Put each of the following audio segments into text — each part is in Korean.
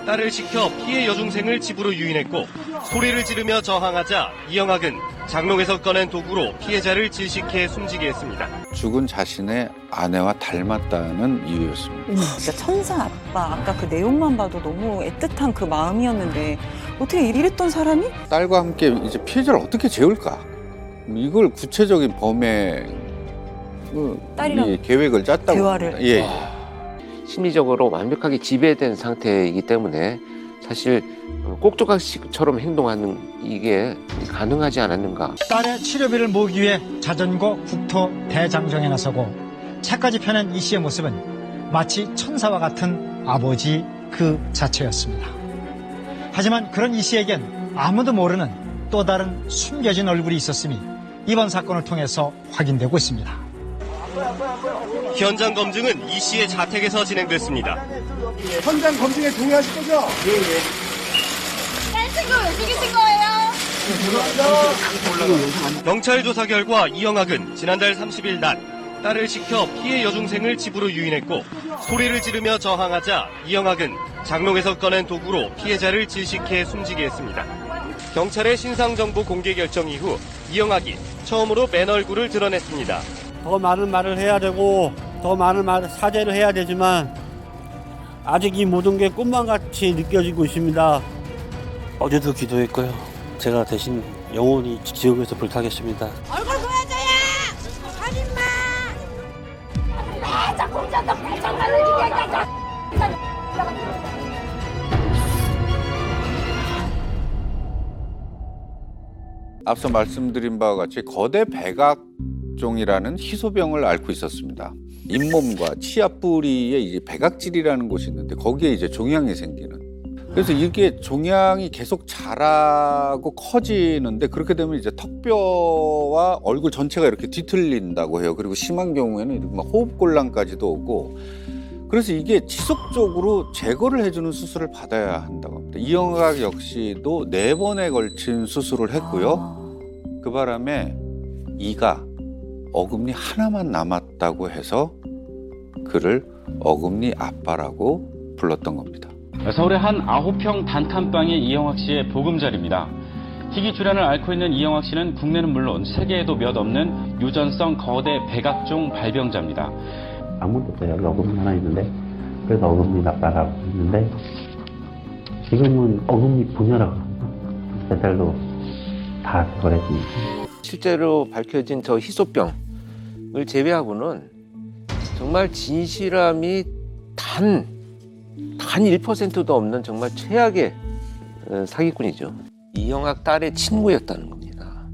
딸을 시켜 피해 여중생을 집으로 유인했고 소리를 지르며 저항하자 이영학은 장롱에서 꺼낸 도구로 피해자를 질식해 숨지게 했습니다. 죽은 자신의 아내와 닮았다는 이유였습니다. 진짜 천사 아빠. 아까 그 내용만 봐도 너무 애틋한 그 마음이었는데 어떻게 이랬던 사람이? 딸과 함께 이제 피해자를 어떻게 재울까? 이걸 구체적인 범행 딸이랑 계획을 짰다고. 대화를. 예. 심리적으로 완벽하게 지배된 상태이기 때문에 사실 꼭조각식처럼 행동하는 이게 가능하지 않았는가. 딸의 치료비를 모으기 위해 자전거 국토 대장정에 나서고 차까지 펴낸 이 씨의 모습은 마치 천사와 같은 아버지 그 자체였습니다. 하지만 그런 이 씨에겐 아무도 모르는 또 다른 숨겨진 얼굴이 있었음이 이번 사건을 통해서 확인되고 있습니다. 현장 검증은 이 씨의 자택에서 진행됐습니다. 현장 검증에 동의하실 거죠? 딴 친구 왜 죽이신 거예요? 경찰 조사 결과 이영학은 지난달 30일 낮 딸을 시켜 피해 여중생을 집으로 유인했고 소리를 지르며 저항하자 이영학은 장롱에서 꺼낸 도구로 피해자를 질식해 숨지게 했습니다. 경찰의 신상정보 공개 결정 이후 이영학이 처음으로 맨 얼굴을 드러냈습니다. 더 많은 말을 해야 되고 더 많은 사죄를 해야 되지만 아직 이 모든 게 꿈만 같이 느껴지고 있습니다. 어제도 기도했고요. 제가 대신 영원히 지옥에서 불타겠습니다. 얼굴 보여줘야! 살인마! 아, 자꾸 운전도 발전만을 기대하자! 앞서 말씀드린 바와 같이 거대 백악종이라는 희소병을 앓고 있었습니다. 잇몸과 치아 뿌리에 이제 백악질이라는 곳이 있는데 거기에 이제 종양이 생기는. 그래서 이게 종양이 계속 자라고 커지는데 그렇게 되면 이제 턱뼈와 얼굴 전체가 이렇게 뒤틀린다고 해요. 그리고 심한 경우에는 이렇게 막 호흡곤란까지도 오고. 그래서 이게 지속적으로 제거를 해주는 수술을 받아야 한다고 합니다. 이영학 역시도 4번에 걸친 수술을 했고요. 그 바람에 이가 어금니 하나만 남았다고 해서 그를 어금니 아빠라고 불렀던 겁니다. 서울의 한 9평 단칸방의 이영학 씨의 보금자리입니다. 희귀질환을 앓고 있는 이영학 씨는 국내는 물론 세계에도 몇 없는 유전성 거대 백악종 발병자입니다. 아무도 없어요. 여기 어금니 하나 있는데 그래서 어금니 아빠라고 했는데 지금은 어금니 분열하고 배달도 다 제거했습니다. 실제로 밝혀진 저 희소병을 제외하고는 정말 진실함이 단 1%도 없는 정말 최악의 사기꾼이죠. 이영학 딸의 친구였다는 겁니다.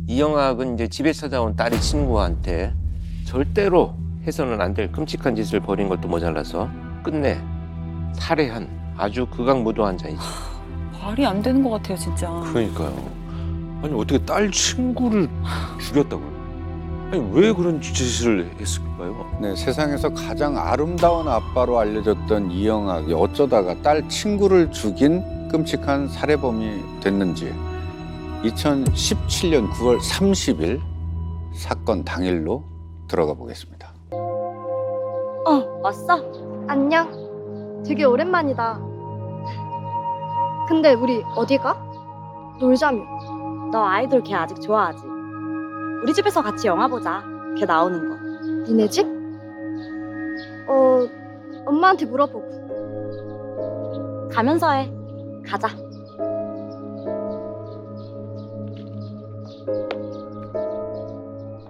이영학은 이제 집에 찾아온 딸의 친구한테 절대로 해서는 안 될 끔찍한 짓을 벌인 것도 모자라서 끝내 살해한 아주 극악무도한 자이죠. 말이 안 되는 것 같아요, 진짜. 그러니까요. 아니 어떻게 딸 친구를 죽였다고요? 아니 왜 그런 짓을 했을까요? 네, 세상에서 가장 아름다운 아빠로 알려졌던 이영학이 어쩌다가 딸 친구를 죽인 끔찍한 살해범이 됐는지 2017년 9월 30일 사건 당일로 들어가 보겠습니다. 왔어? 안녕. 되게 오랜만이다. 근데 우리 어디 가? 놀자며. 너 아이돌 걔 아직 좋아하지? 우리 집에서 같이 영화 보자. 걔 나오는 거. 니네 집? 엄마한테 물어보고. 가면서 해. 가자.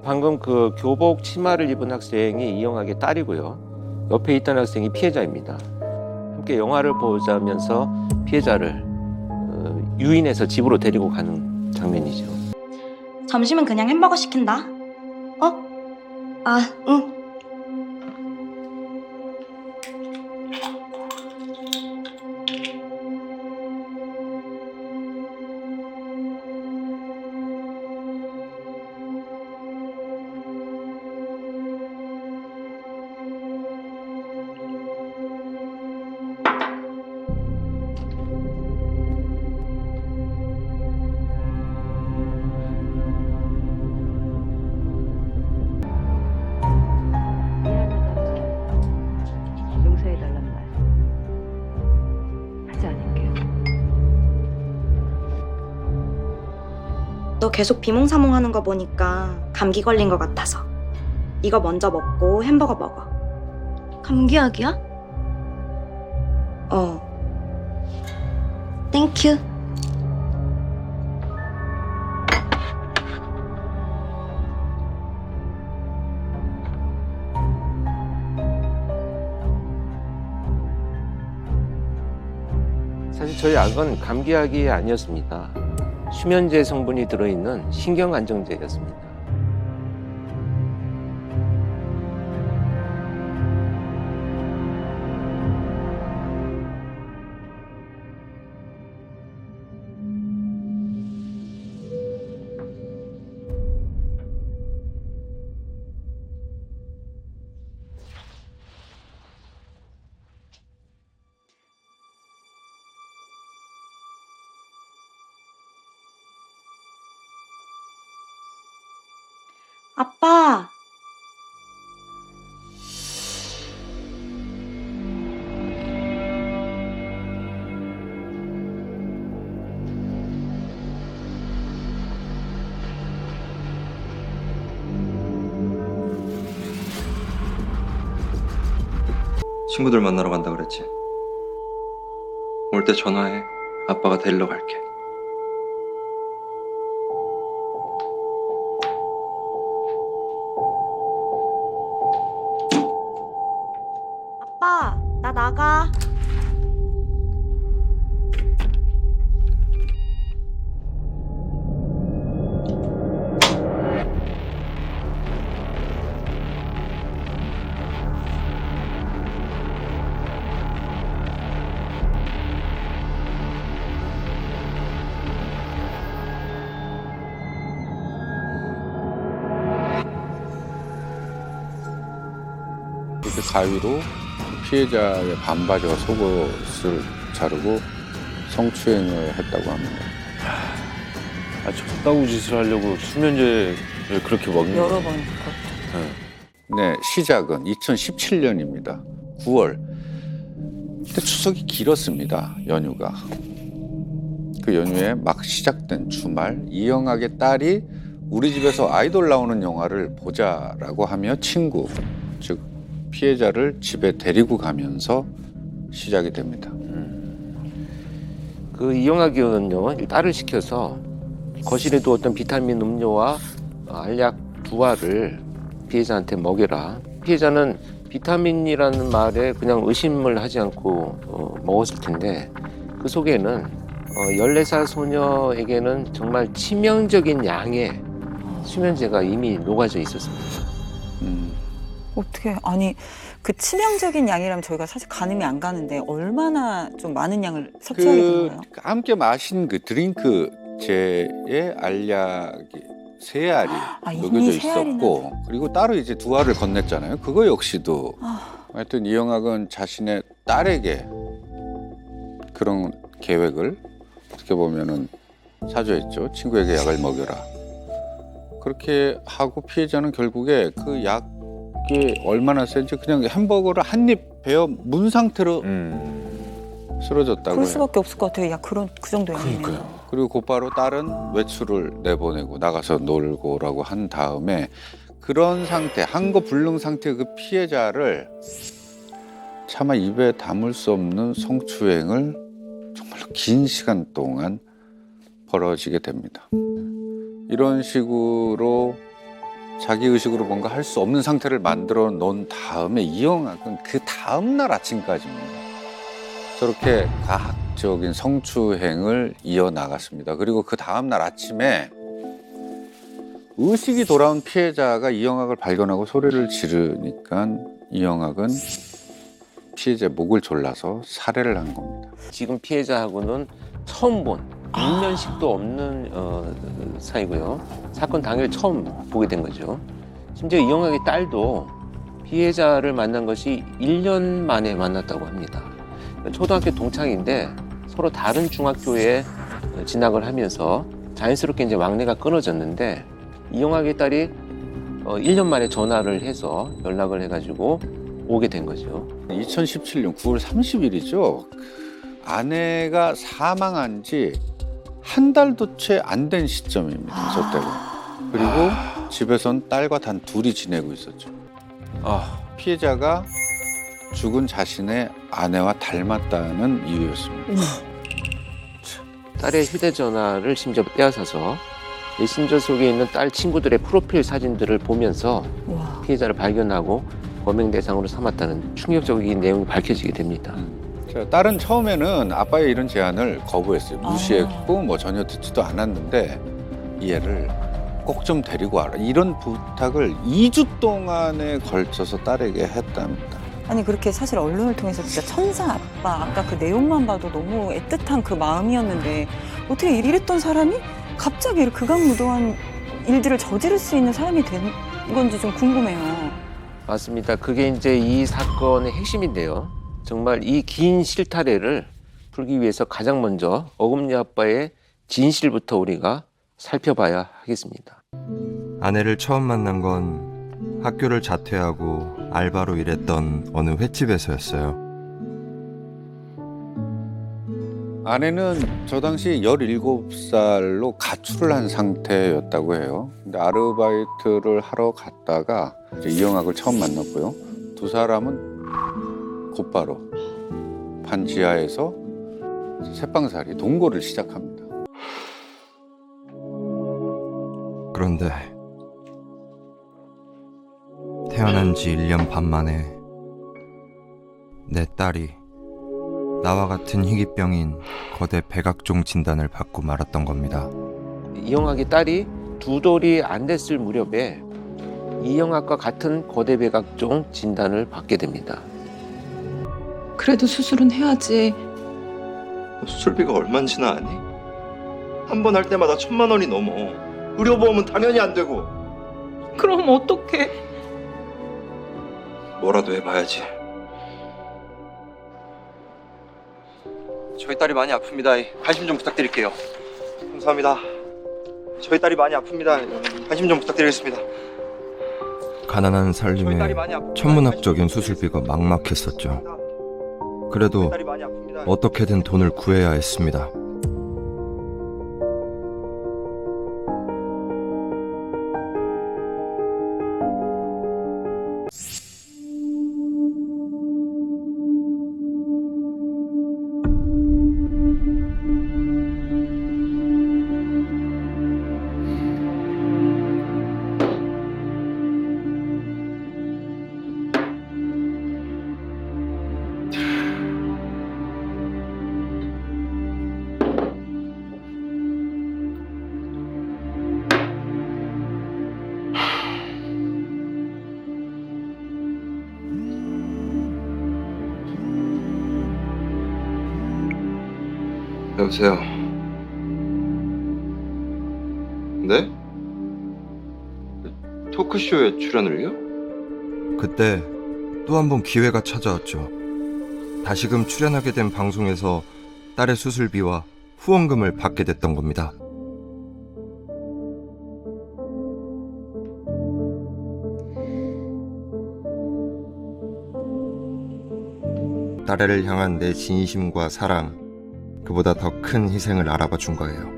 방금 그 교복 치마를 입은 학생이 이영학의 딸이고요. 옆에 있던 학생이 피해자입니다. 함께 영화를 보자면서 피해자를 유인해서 집으로 데리고 가는 장면이죠. 점심은 그냥 햄버거 시킨다. 응. 너 계속 비몽사몽하는 거 보니까 감기 걸린 것 같아서. 이거 먼저 먹고 햄버거 먹어. 감기약이야? 땡큐. 사실 저희 약은 감기약이 아니었습니다. 수면제 성분이 들어있는 신경안정제였습니다. 아빠! 친구들 만나러 간다 그랬지? 올 때 전화해. 아빠가 데리러 갈게. 아빠, 나 나가. 이렇게 가위로 피해자의 반바지와 속옷을 자르고 성추행을 했다고 합니다. 아, 적다구 짓을 하려고 수면제를 그렇게 먹는 여러 거예요? 번. 네, 시작은 2017년입니다. 9월. 그때 추석이 길었습니다. 연휴가. 그 연휴에 막 시작된 주말, 이영학의 딸이 우리 집에서 아이돌 나오는 영화를 보자라고 하며 친구, 즉 피해자를 집에 데리고 가면서 시작이 됩니다. 그 이영학이는요, 딸을 시켜서 거실에 두었던 비타민 음료와 알약 2알을 피해자한테 먹여라. 피해자는 비타민이라는 말에 그냥 의심을 하지 않고 먹었을 텐데 그 속에는 14살 소녀에게는 정말 치명적인 양의 수면제가 이미 녹아져 있었습니다. 어떻게 아니 그 치명적인 양이라면 저희가 사실 가늠이 안 가는데 얼마나 좀 많은 양을 섭취하게 된 거예요? 함께 마신 그 드링크제에 알약이 3알이 이미 녹여져 3알이나. 있었고 그리고 따로 이제 2알을 건넸잖아요. 그거 역시도 하여튼 이영학은 자신의 딸에게 그런 계획을 어떻게 보면은 사주했죠. 친구에게 약을 먹여라. 그렇게 하고 피해자는 결국에 그 약이 얼마나 센지 그냥 햄버거를 한 입 베어 문 상태로 쓰러졌다고 그럴 해요. 수밖에 없을 것 같아요. 야 그 정도 양이면. 그리고 곧바로 딸은 외출을 내보내고 나가서 놀고라고 한 다음에 그런 상태, 한거 불능 상태의 그 피해자를 차마 입에 담을 수 없는 성추행을 정말로 긴 시간 동안 벌어지게 됩니다. 이런 식으로 자기의식으로 뭔가 할 수 없는 상태를 만들어 놓은 다음에 이영학은 그 다음날 아침까지입니다. 저렇게 가학적인 성추행을 이어나갔습니다. 그리고 그 다음날 아침에 의식이 돌아온 피해자가 이영학을 발견하고 소리를 지르니까 이영학은 피해자의 목을 졸라서 살해를 한 겁니다. 지금 피해자하고는 처음 본 인면식도 없는 사이고요. 사건 당일 처음 보게 된 거죠. 심지어 이영학의 딸도 피해자를 만난 것이 1년 만에 만났다고 합니다. 초등학교 동창인데 서로 다른 중학교에 진학을 하면서 자연스럽게 이제 왕래가 끊어졌는데 이영학의 딸이 1년 만에 전화를 해서 연락을 해가지고 오게 된 거죠. 2017년 9월 30일이죠. 아내가 사망한 지 한 달도 채 안 된 시점입니다. 저 때가. 그리고 집에선 딸과 단 둘이 지내고 있었죠. 피해자가 죽은 자신의 아내와 닮았다는 이유였습니다. 딸의 휴대전화를 심지어 빼앗아서 메신저 속에 있는 딸 친구들의 프로필 사진들을 보면서 피해자를 발견하고 범행 대상으로 삼았다는 충격적인 내용이 밝혀지게 됩니다. 딸은 처음에는 아빠의 이런 제안을 거부했어요. 무시했고 뭐 전혀 듣지도 않았는데 이 애를 꼭 좀 데리고 와라. 이런 부탁을 2주 동안에 걸쳐서 딸에게 했답니다. 아니 그렇게 사실 언론을 통해서 진짜 천사 아빠 아까 그 내용만 봐도 너무 애틋한 그 마음이었는데 어떻게 이랬던 사람이 갑자기 이렇게 극악무도한 일들을 저지를 수 있는 사람이 된 건지 좀 궁금해요. 맞습니다. 그게 이제 이 사건의 핵심인데요. 정말 이 긴 실타래를 풀기 위해서 가장 먼저 어금니 아빠의 진실부터 우리가 살펴봐야 하겠습니다. 아내를 처음 만난 건 학교를 자퇴하고 알바로 일했던 어느 횟집에서였어요. 아내는 저 당시 17살로 가출을 한 상태였다고 해요. 근데 아르바이트를 하러 갔다가 이제 이영학을 처음 만났고요. 두 사람은 곧바로 반 지하에서 새빵살이 동거를 시작합니다. 그런데 태어난 지 1년 반 만에 내 딸이 나와 같은 희귀병인 거대 백악종 진단을 받고 말았던 겁니다. 이영학의 딸이 2돌이 안 됐을 무렵에 이영학과 같은 거대 백악종 진단을 받게 됩니다. 그래도 수술은 해야지. 수술비가 얼마인지나 아니? 한 번 할 때마다 1,000만 원이 넘어. 의료보험은 당연히 안 되고. 그럼 어떡해? 뭐라도 해봐야지. 저희 딸이 많이 아픕니다. 관심 좀 부탁드릴게요. 감사합니다. 저희 딸이 많이 아픕니다. 관심 좀 부탁드리겠습니다. 가난한 살림에 천문학적인 수술비가 막막했었죠. 그래도 어떻게든 돈을 구해야 했습니다. 여보세요. 네? 토크쇼에 출연을요? 그때 또 한 번 기회가 찾아왔죠. 다시금 출연하게 된 방송에서 딸의 수술비와 후원금을 받게 됐던 겁니다. 딸애를 향한 내 진심과 사랑, 그보다 더 큰 희생을 알아봐 준 거예요.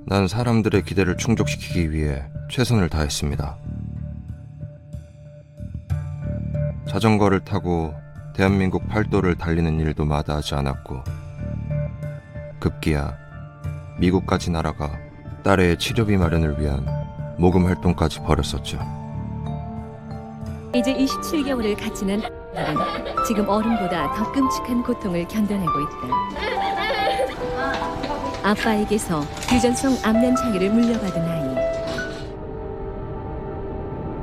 난 사람들의 기대를 충족시키기 위해 최선을 다했습니다. 자전거를 타고 대한민국 팔도를 달리는 일도 마다하지 않았고, 급기야 미국까지 날아가 딸의 치료비 마련을 위한 모금 활동까지 벌였었죠. 이제 27개월을 갖지는 딸은 지금 어른보다 더 끔찍한 고통을 견뎌내고 있다. 아빠에게서 유전성 암내 장애를 물려받은 아이.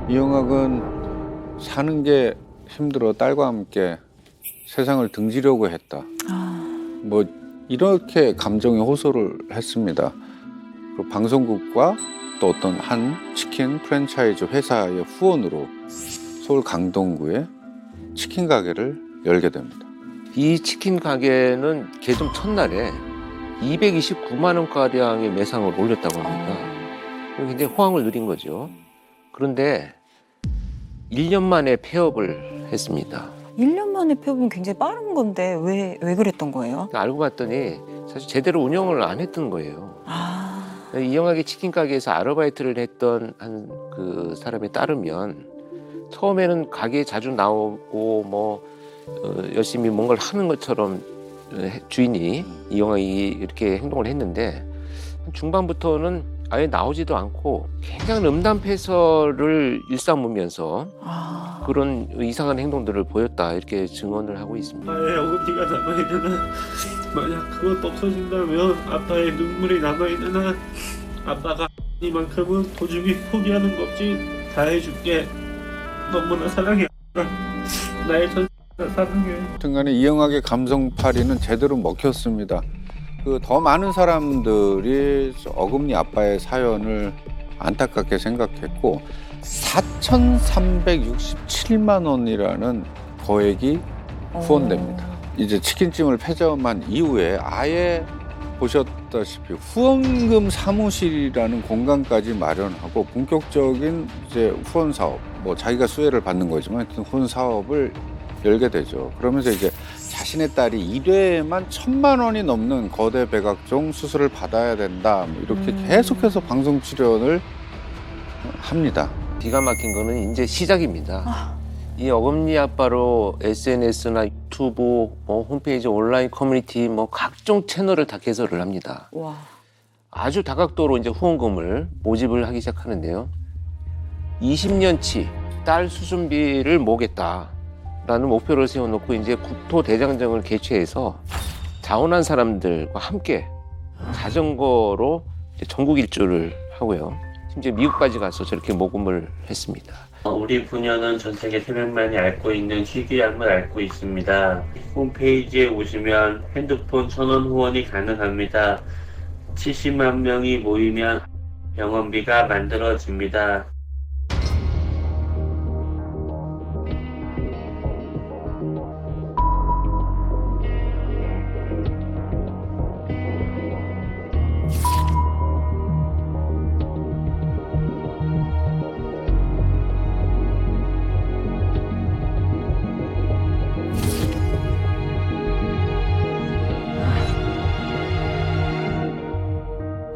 이영학은 사는 게 힘들어 딸과 함께 세상을 등지려고 했다. 뭐 이렇게 감정의 호소를 했습니다. 그리고 방송국과 또 어떤 한 치킨 프랜차이즈 회사의 후원으로 서울 강동구에 치킨 가게를 열게 됩니다. 이 치킨 가게는 개점 첫날에 229만 원가량의 매상을 올렸다고 합니다. 굉장히 호황을 누린 거죠. 그런데 1년 만에 폐업을 했습니다. 1년 만에 폐업은 굉장히 빠른 건데 왜 그랬던 거예요? 알고 봤더니 사실 제대로 운영을 안 했던 거예요. 아, 이영학의 치킨 가게에서 아르바이트를 했던 한 그 사람에 따르면 처음에는 가게에 자주 나오고 열심히 뭔가를 하는 것처럼 주인이 이영학이 이렇게 행동을 했는데 중반부터는 아예 나오지도 않고 굉장히 음담패설을 일삼으면서 그런 이상한 행동들을 보였다 이렇게 증언을 하고 있습니다. 아빠의 어금니가 남아있는 한, 만약 그것도 없어진다면 아빠의 눈물이 남아있는 한 아빠가 이만큼은 도중에 포기하는 거 없이 다 해줄게. 너무나 사랑해. 나의 전 사랑해. 하여튼간에 이영학의 감성파리는 제대로 먹혔습니다. 그 더 많은 사람들이 어금니 아빠의 사연을 안타깝게 생각했고 4,367만 원이라는 거액이 후원됩니다. 이제 치킨집을 폐점한 이후에 아예 보셨다시피 후원금 사무실이라는 공간까지 마련하고 본격적인 이제 후원 사업, 자기가 수혜를 받는 거지만 하여튼 후원 사업을 열게 되죠. 그러면서 이제 자신의 딸이 1회에만 1,000만 원이 넘는 거대 백악종 수술을 받아야 된다. 이렇게 계속해서 방송 출연을 합니다. 기가 막힌 거는 이제 시작입니다. 이 어금니 아빠로 SNS나 유튜브, 홈페이지, 온라인 커뮤니티, 각종 채널을 다 개설을 합니다. 와. 아주 다각도로 이제 후원금을 모집을 하기 시작하는데요. 20년치 딸 수술비를 모으겠다라는 목표를 세워놓고 이제 국토대장정을 개최해서 자원한 사람들과 함께 자전거로 이제 전국 일주를 하고요. 심지어 미국까지 가서 저렇게 모금을 했습니다. 우리 부녀는 전 세계 300만이 앓고 있는 희귀암을 앓고 있습니다. 홈페이지에 오시면 핸드폰 1,000원 후원이 가능합니다. 70만 명이 모이면 병원비가 만들어집니다.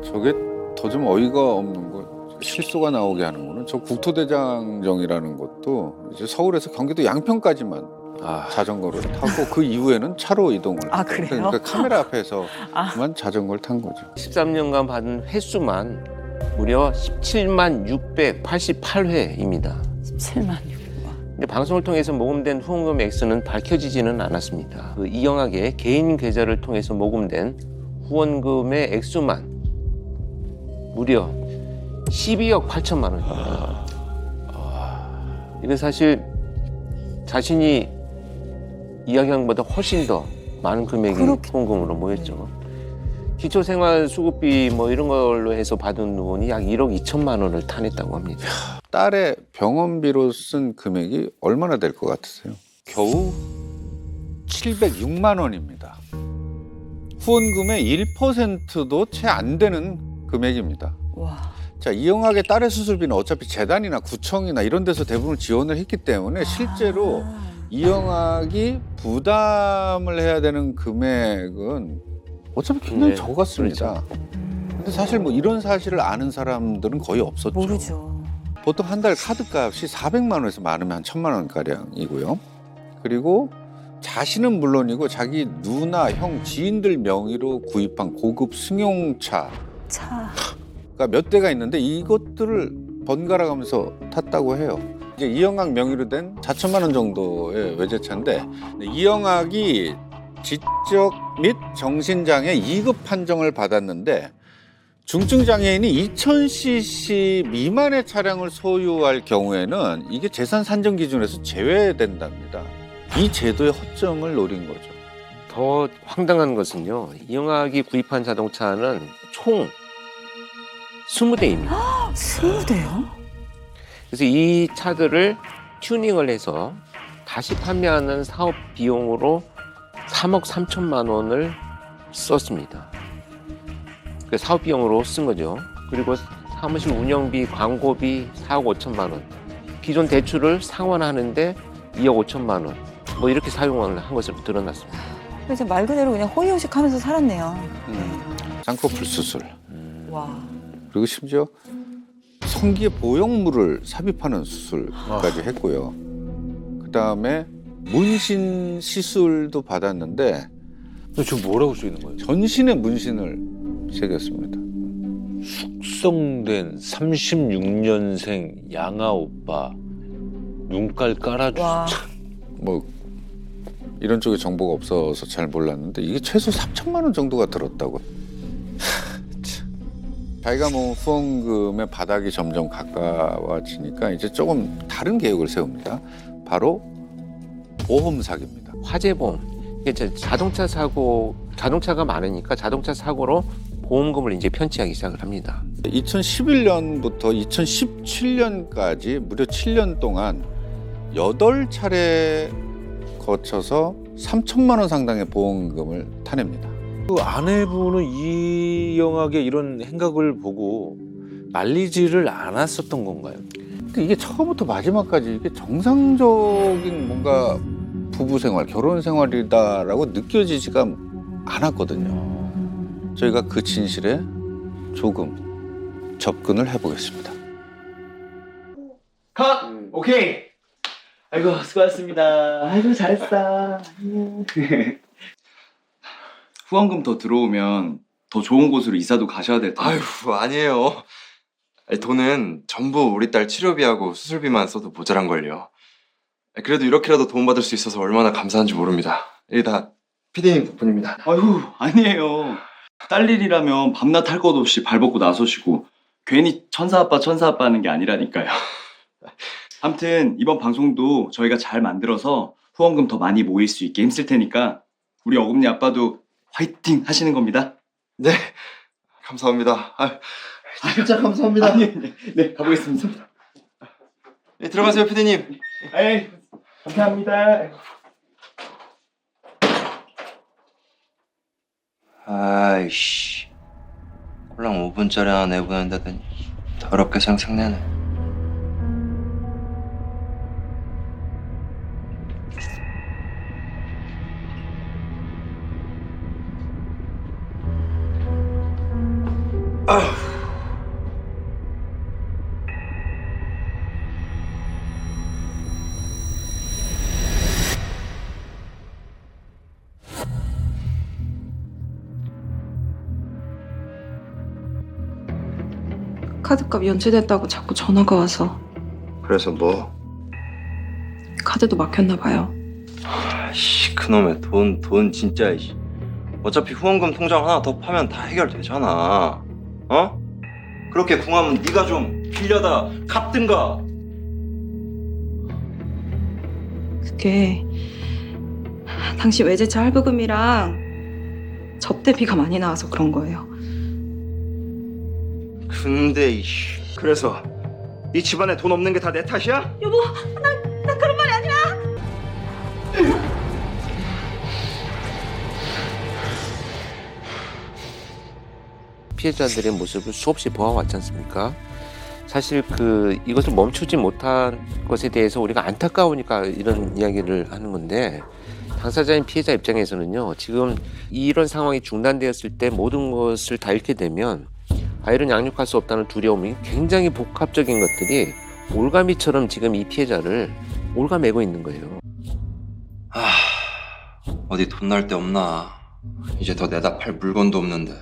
저게 더 좀 어이가 없는 거, 실소가 나오게 하는 거는 저 국토대장정이라는 것도 이제 서울에서 경기도 양평까지만 자전거를 타고 그 이후에는 차로 이동을. 그래요? 그러니까 카메라 앞에서만 자전거를 탄 거죠. 13년간 받은 횟수만 무려 17만 688회입니다. 17만 600만. 근데 방송을 통해서 모금된 후원금 액수는 밝혀지지는 않았습니다. 그 이영학의 개인 계좌를 통해서 모금된 후원금의 액수만 무려 12억 8천만 원입니다. 이건 사실 자신이 이야기한 것보다 훨씬 더 많은 금액이 후원금으로 모였죠. 기초생활수급비 이런 걸로 해서 받은 돈이 약 1억 2천만 원을 타냈다고 합니다. 딸의 병원비로 쓴 금액이 얼마나 될 것 같으세요? 겨우 706만 원입니다. 후원금의 1%도 채 안 되는 금액입니다. 와. 자, 이영학의 딸의 수술비는 어차피 재단이나 구청이나 이런 데서 대부분 지원을 했기 때문에 실제로 이영학이 부담을 해야 되는 금액은 어차피 굉장히 적었습니다. 근데 사실 이런 사실을 아는 사람들은 거의 없었죠. 모르죠. 보통 한 달 카드값이 400만 원에서 많으면 한 1,000만 원가량이고요. 그리고 자신은 물론이고 자기 누나, 형, 지인들 명의로 구입한 고급 승용차 가 몇 대가 있는데 이것들을 번갈아 가면서 탔다고 해요. 이제 이영학 명의로 된 4천만 원 정도의 외제차인데 이영학이 지적 및 정신장애 2급 판정을 받았는데 중증장애인이 2000cc 미만의 차량을 소유할 경우에는 이게 재산 산정 기준에서 제외된답니다. 이 제도의 허점을 노린 거죠. 더 황당한 것은요. 이영학이 구입한 자동차는 총 20대입니다. 20대요? 그래서 이 차들을 튜닝을 해서 다시 판매하는 사업 비용으로 3억 3천만 원을 썼습니다. 그 사업 비용으로 쓴 거죠. 그리고 사무실 운영비, 광고비 4억 5천만 원. 기존 대출을 상환하는데 2억 5천만 원 뭐 이렇게 사용을 한 것으로 드러났습니다. 그래서 말 그대로 그냥 호의호식하면서 살았네요. 쌍꺼풀 수술. 와. 그리고 심지어 성기의 보형물을 삽입하는 수술까지 했고요. 그다음에 문신 시술도 받았는데 지금 뭐라고 써 있는 거예요? 전신에 문신을 새겼습니다. 숙성된 36년생 양아 오빠 눈깔 깔아주자. 뭐 이런 쪽에 정보가 없어서 잘 몰랐는데 이게 최소 3천만 원 정도가 들었다고. 자기가 뭐 후원금의 바닥이 점점 가까워지니까 이제 조금 다른 계획을 세웁니다. 바로 보험 사기입니다. 화재보험. 이게 자동차 사고, 자동차가 많으니까 자동차 사고로 보험금을 이제 편취하기 시작을 합니다. 2011년부터 2017년까지 무려 7년 동안 8차례 거쳐서 3천만 원 상당의 보험금을 타냅니다. 그 아내분은 이영학의 이런 행각을 보고 말리지를 않았었던 건가요? 근데 이게 처음부터 마지막까지 이게 정상적인 뭔가 부부 생활, 결혼 생활이다라고 느껴지지가 않았거든요. 저희가 그 진실에 조금 접근을 해보겠습니다. 컷! 오케이! 아이고, 수고하셨습니다. 아이고, 잘했어. 후원금 더 들어오면 더 좋은 곳으로 이사도 가셔야 될 텐데. 아이고, 아니에요. 아니, 돈은 전부 우리 딸 치료비하고 수술비만 써도 모자란걸요. 그래도 이렇게라도 도움받을 수 있어서 얼마나 감사한지 모릅니다. 이게 다 피디님 덕분입니다. 아유, 아니에요. 딸 일이라면 밤낮 할 것 없이 발벗고 나서시고 괜히 천사아빠 하는 게 아니라니까요. 아무튼 이번 방송도 저희가 잘 만들어서 후원금 더 많이 모일 수 있게 힘쓸 테니까 우리 어금니 아빠도 화이팅 하시는 겁니다. 네, 감사합니다. 진짜 감사합니다. 네, 가보겠습니다. 네, 들어가세요, 피디님. 에이, 감사합니다. 아이씨, 꼴랑 5분짜리 하나 내보낸다더니 더럽게 상상내네. 카드값 연체됐다고 자꾸 전화가 와서 그래서 뭐? 카드도 막혔나 봐요. 아이씨, 그놈의 돈 진짜. 어차피 후원금 통장 하나 더 파면 다 해결되잖아. 어? 그렇게 궁하면 네가 좀 빌려다 갚든가. 그게 당시 외제차 할부금이랑 접대비가 많이 나와서 그런 거예요. 근데 그래서 이 집안에 돈 없는 게 다 내 탓이야? 여보, 나 그런 말이 아니라. 피해자들의 모습을 수없이 보아왔지 않습니까? 사실 이것을 멈추지 못한 것에 대해서 우리가 안타까우니까 이런 이야기를 하는 건데, 당사자인 피해자 입장에서는요, 지금 이런 상황이 중단되었을 때 모든 것을 다 잃게 되면 아이를 양육할 수 없다는 두려움이 굉장히 복합적인 것들이 올가미처럼 지금 이 피해자를 올가매고 있는 거예요. 어디 돈 날 데 없나? 이제 더 내다 팔 물건도 없는데.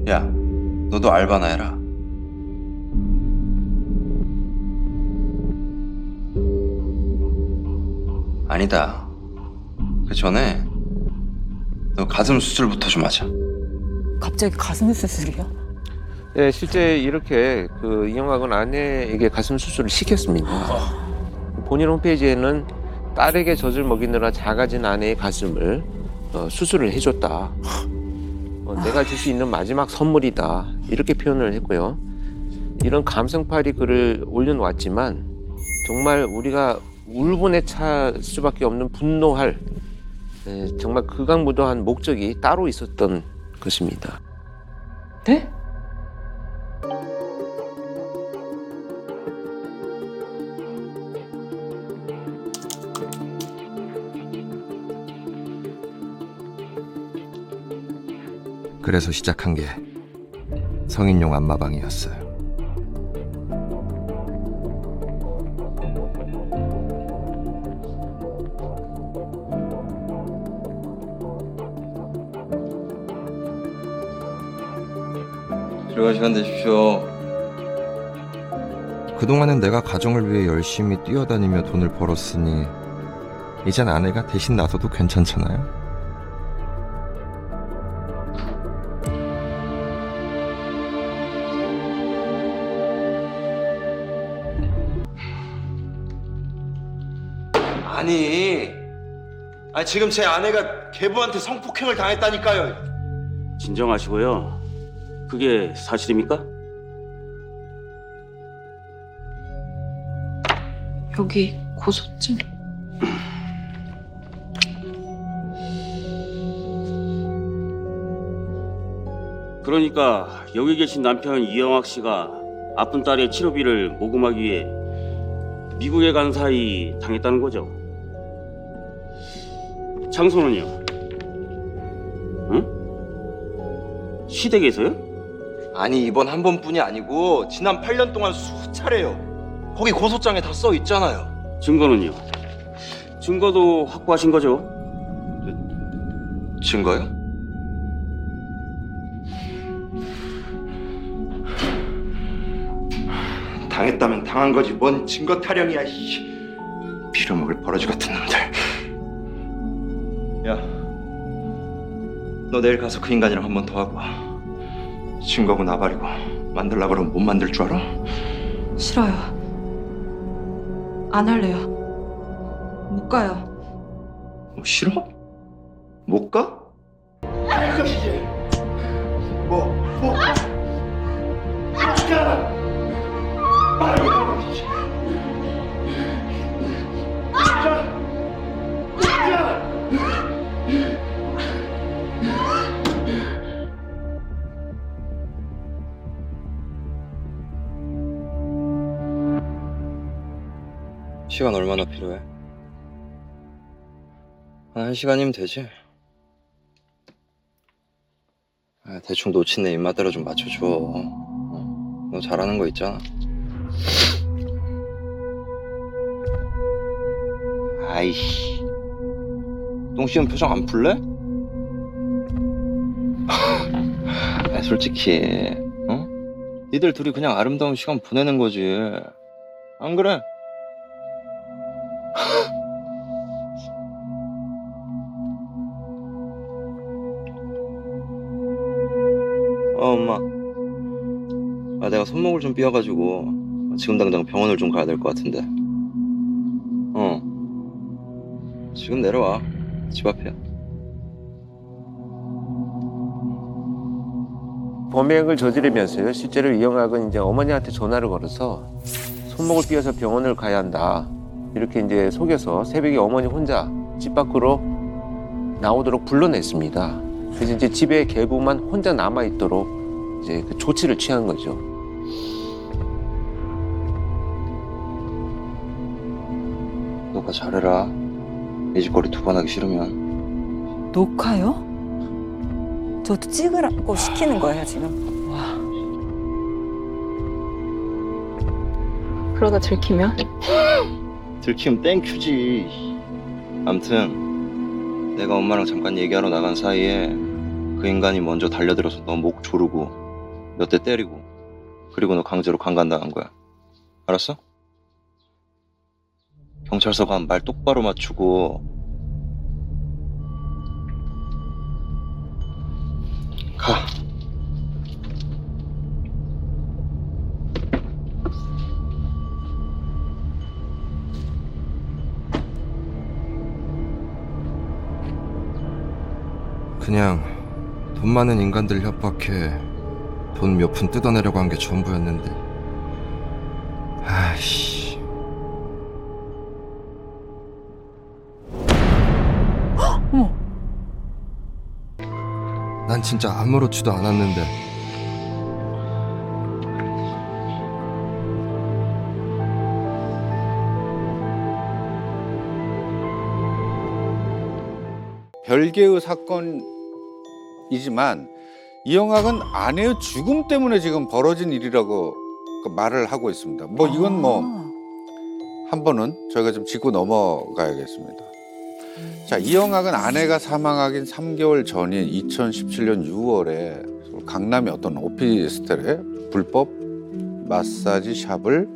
야, 너도 알바나 해라. 아니다. 그 전에 너 가슴 수술부터 좀 하자. 갑자기 가슴 수술이요? 네, 실제 이렇게 이영학은 아내에게 가슴 수술을 시켰습니다. 본인 홈페이지에는 딸에게 젖을 먹이느라 작아진 아내의 가슴을 수술을 해줬다. 내가 줄 수 있는 마지막 선물이다 이렇게 표현을 했고요. 이런 감성파리 글을 올려놓았지만 정말 우리가 울분에 찰 수밖에 없는 분노할 정말 극악무도한 목적이 따로 있었던 것입니다. 네? 그래서 시작한 게 성인용 안마방이었어요. 들어갈 시간 되십시오. 그동안은 내가 가정을 위해 열심히 뛰어다니며 돈을 벌었으니 이젠 아내가 대신 나서도 괜찮잖아요. 아니 지금 제 아내가 계부한테 성폭행을 당했다니까요. 진정하시고요. 그게 사실입니까? 여기 고소증. 그러니까 여기 계신 남편 이영학 씨가 아픈 딸의 치료비를 모금하기 위해 미국에 간 사이 당했다는 거죠. 장소는요? 응? 시댁에서요? 아니 이번 한 번뿐이 아니고 지난 8년 동안 수차례요. 거기 고소장에 다 써 있잖아요. 증거는요? 증거도 확보하신 거죠? 증거요? 당했다면 당한 거지 뭔 증거 타령이야. 빌어먹을 버러지 같은 놈들. 야, 너 내일 가서 그 인간이랑 한 번 더 하고 와. 증거고 나발이고 만들라 그러면 못 만들 줄 알아? 싫어요. 안 할래요. 못 가요. 뭐 싫어? 못 가? 아이고 이게 뭐 가라. 아이고 이게 시간 얼마나 필요해? 한 1시간이면 되지. 대충 놓친 내 입맛대로 좀 맞춰줘. 너 잘하는 거 있잖아. 아이씨, 똥 씌운 표정 안 풀래? 솔직히 니들 둘이 그냥 아름다운 시간 보내는 거지. 안 그래? 엄마. 내가 손목을 좀 삐어가지고 지금 당장 병원을 좀 가야 될 것 같은데. 지금 내려와. 집 앞이야. 범행을 저지르면서요. 실제로 이영학은 이제 어머니한테 전화를 걸어서 손목을 삐어서 병원을 가야 한다. 이렇게 이제 속여서 새벽에 어머니 혼자 집 밖으로 나오도록 불러냈습니다. 그래서 이제 집에 계부만 혼자 남아 있도록 이제 그 조치를 취한 거죠. 녹화 잘해라. 이 짓거리 2번 하기 싫으면. 녹화요? 저도 찍으라고 시키는 거예요 지금. 와. 그러다 들키면? 들키면 땡큐지. 암튼 내가 엄마랑 잠깐 얘기하러 나간 사이에 그 인간이 먼저 달려들어서 너 목 조르고 몇 대 때리고 그리고 너 강제로 강간당한 거야. 알았어? 경찰서 가면 말 똑바로 맞추고 가. 그냥 돈 많은 인간들 협박해 돈 몇 푼 뜯어내려고 한 게 전부였는데. 아이씨. 어머. 난 진짜 아무렇지도 않았는데. 별개의 사건이지만 이영학은 아내의 죽음 때문에 지금 벌어진 일이라고 말을 하고 있습니다. 뭐 이건 뭐 한 번은 저희가 좀 짚고 넘어가야겠습니다. 자, 이영학은 아내가 사망하긴 3개월 전인 2017년 6월에 강남의 어떤 오피스텔에 불법 마사지 샵을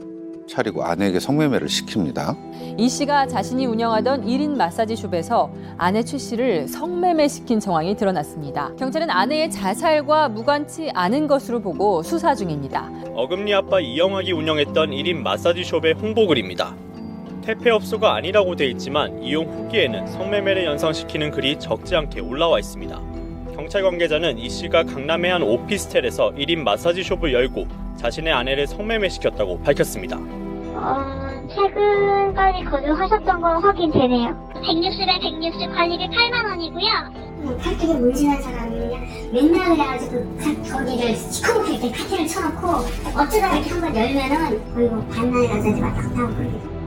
차리고 아내에게 성매매를 시킵니다. 이 씨가 자신이 운영하던 1인 마사지 숍에서 아내 최 씨를 성매매시킨 정황이 드러났습니다. 경찰은 아내의 자살과 무관치 않은 것으로 보고 수사 중입니다. 어금니 아빠 이영학이 운영했던 1인 마사지 숍의 홍보글입니다. 퇴폐업소가 아니라고 돼 있지만 이용 후기에는 성매매를 연상시키는 글이 적지 않게 올라와 있습니다. 경찰 관계자는 이 씨가 강남의 한 오피스텔에서 1인 마사지 숍을 열고 자신의 아내를 성매매시켰다고 밝혔습니다. 최근까지 거주하셨던 건 확인되네요. 160에 관리비 8만 원이고요. 팔뚝에 문신한 사람이 그냥 맨날 그래가지고 거기를 시커멓게 이렇게 카트를 쳐놓고 어쩌다 이렇게 한번 열면은 거의 뭐 반나절 마사지 왔다 갔다 하고 그래요.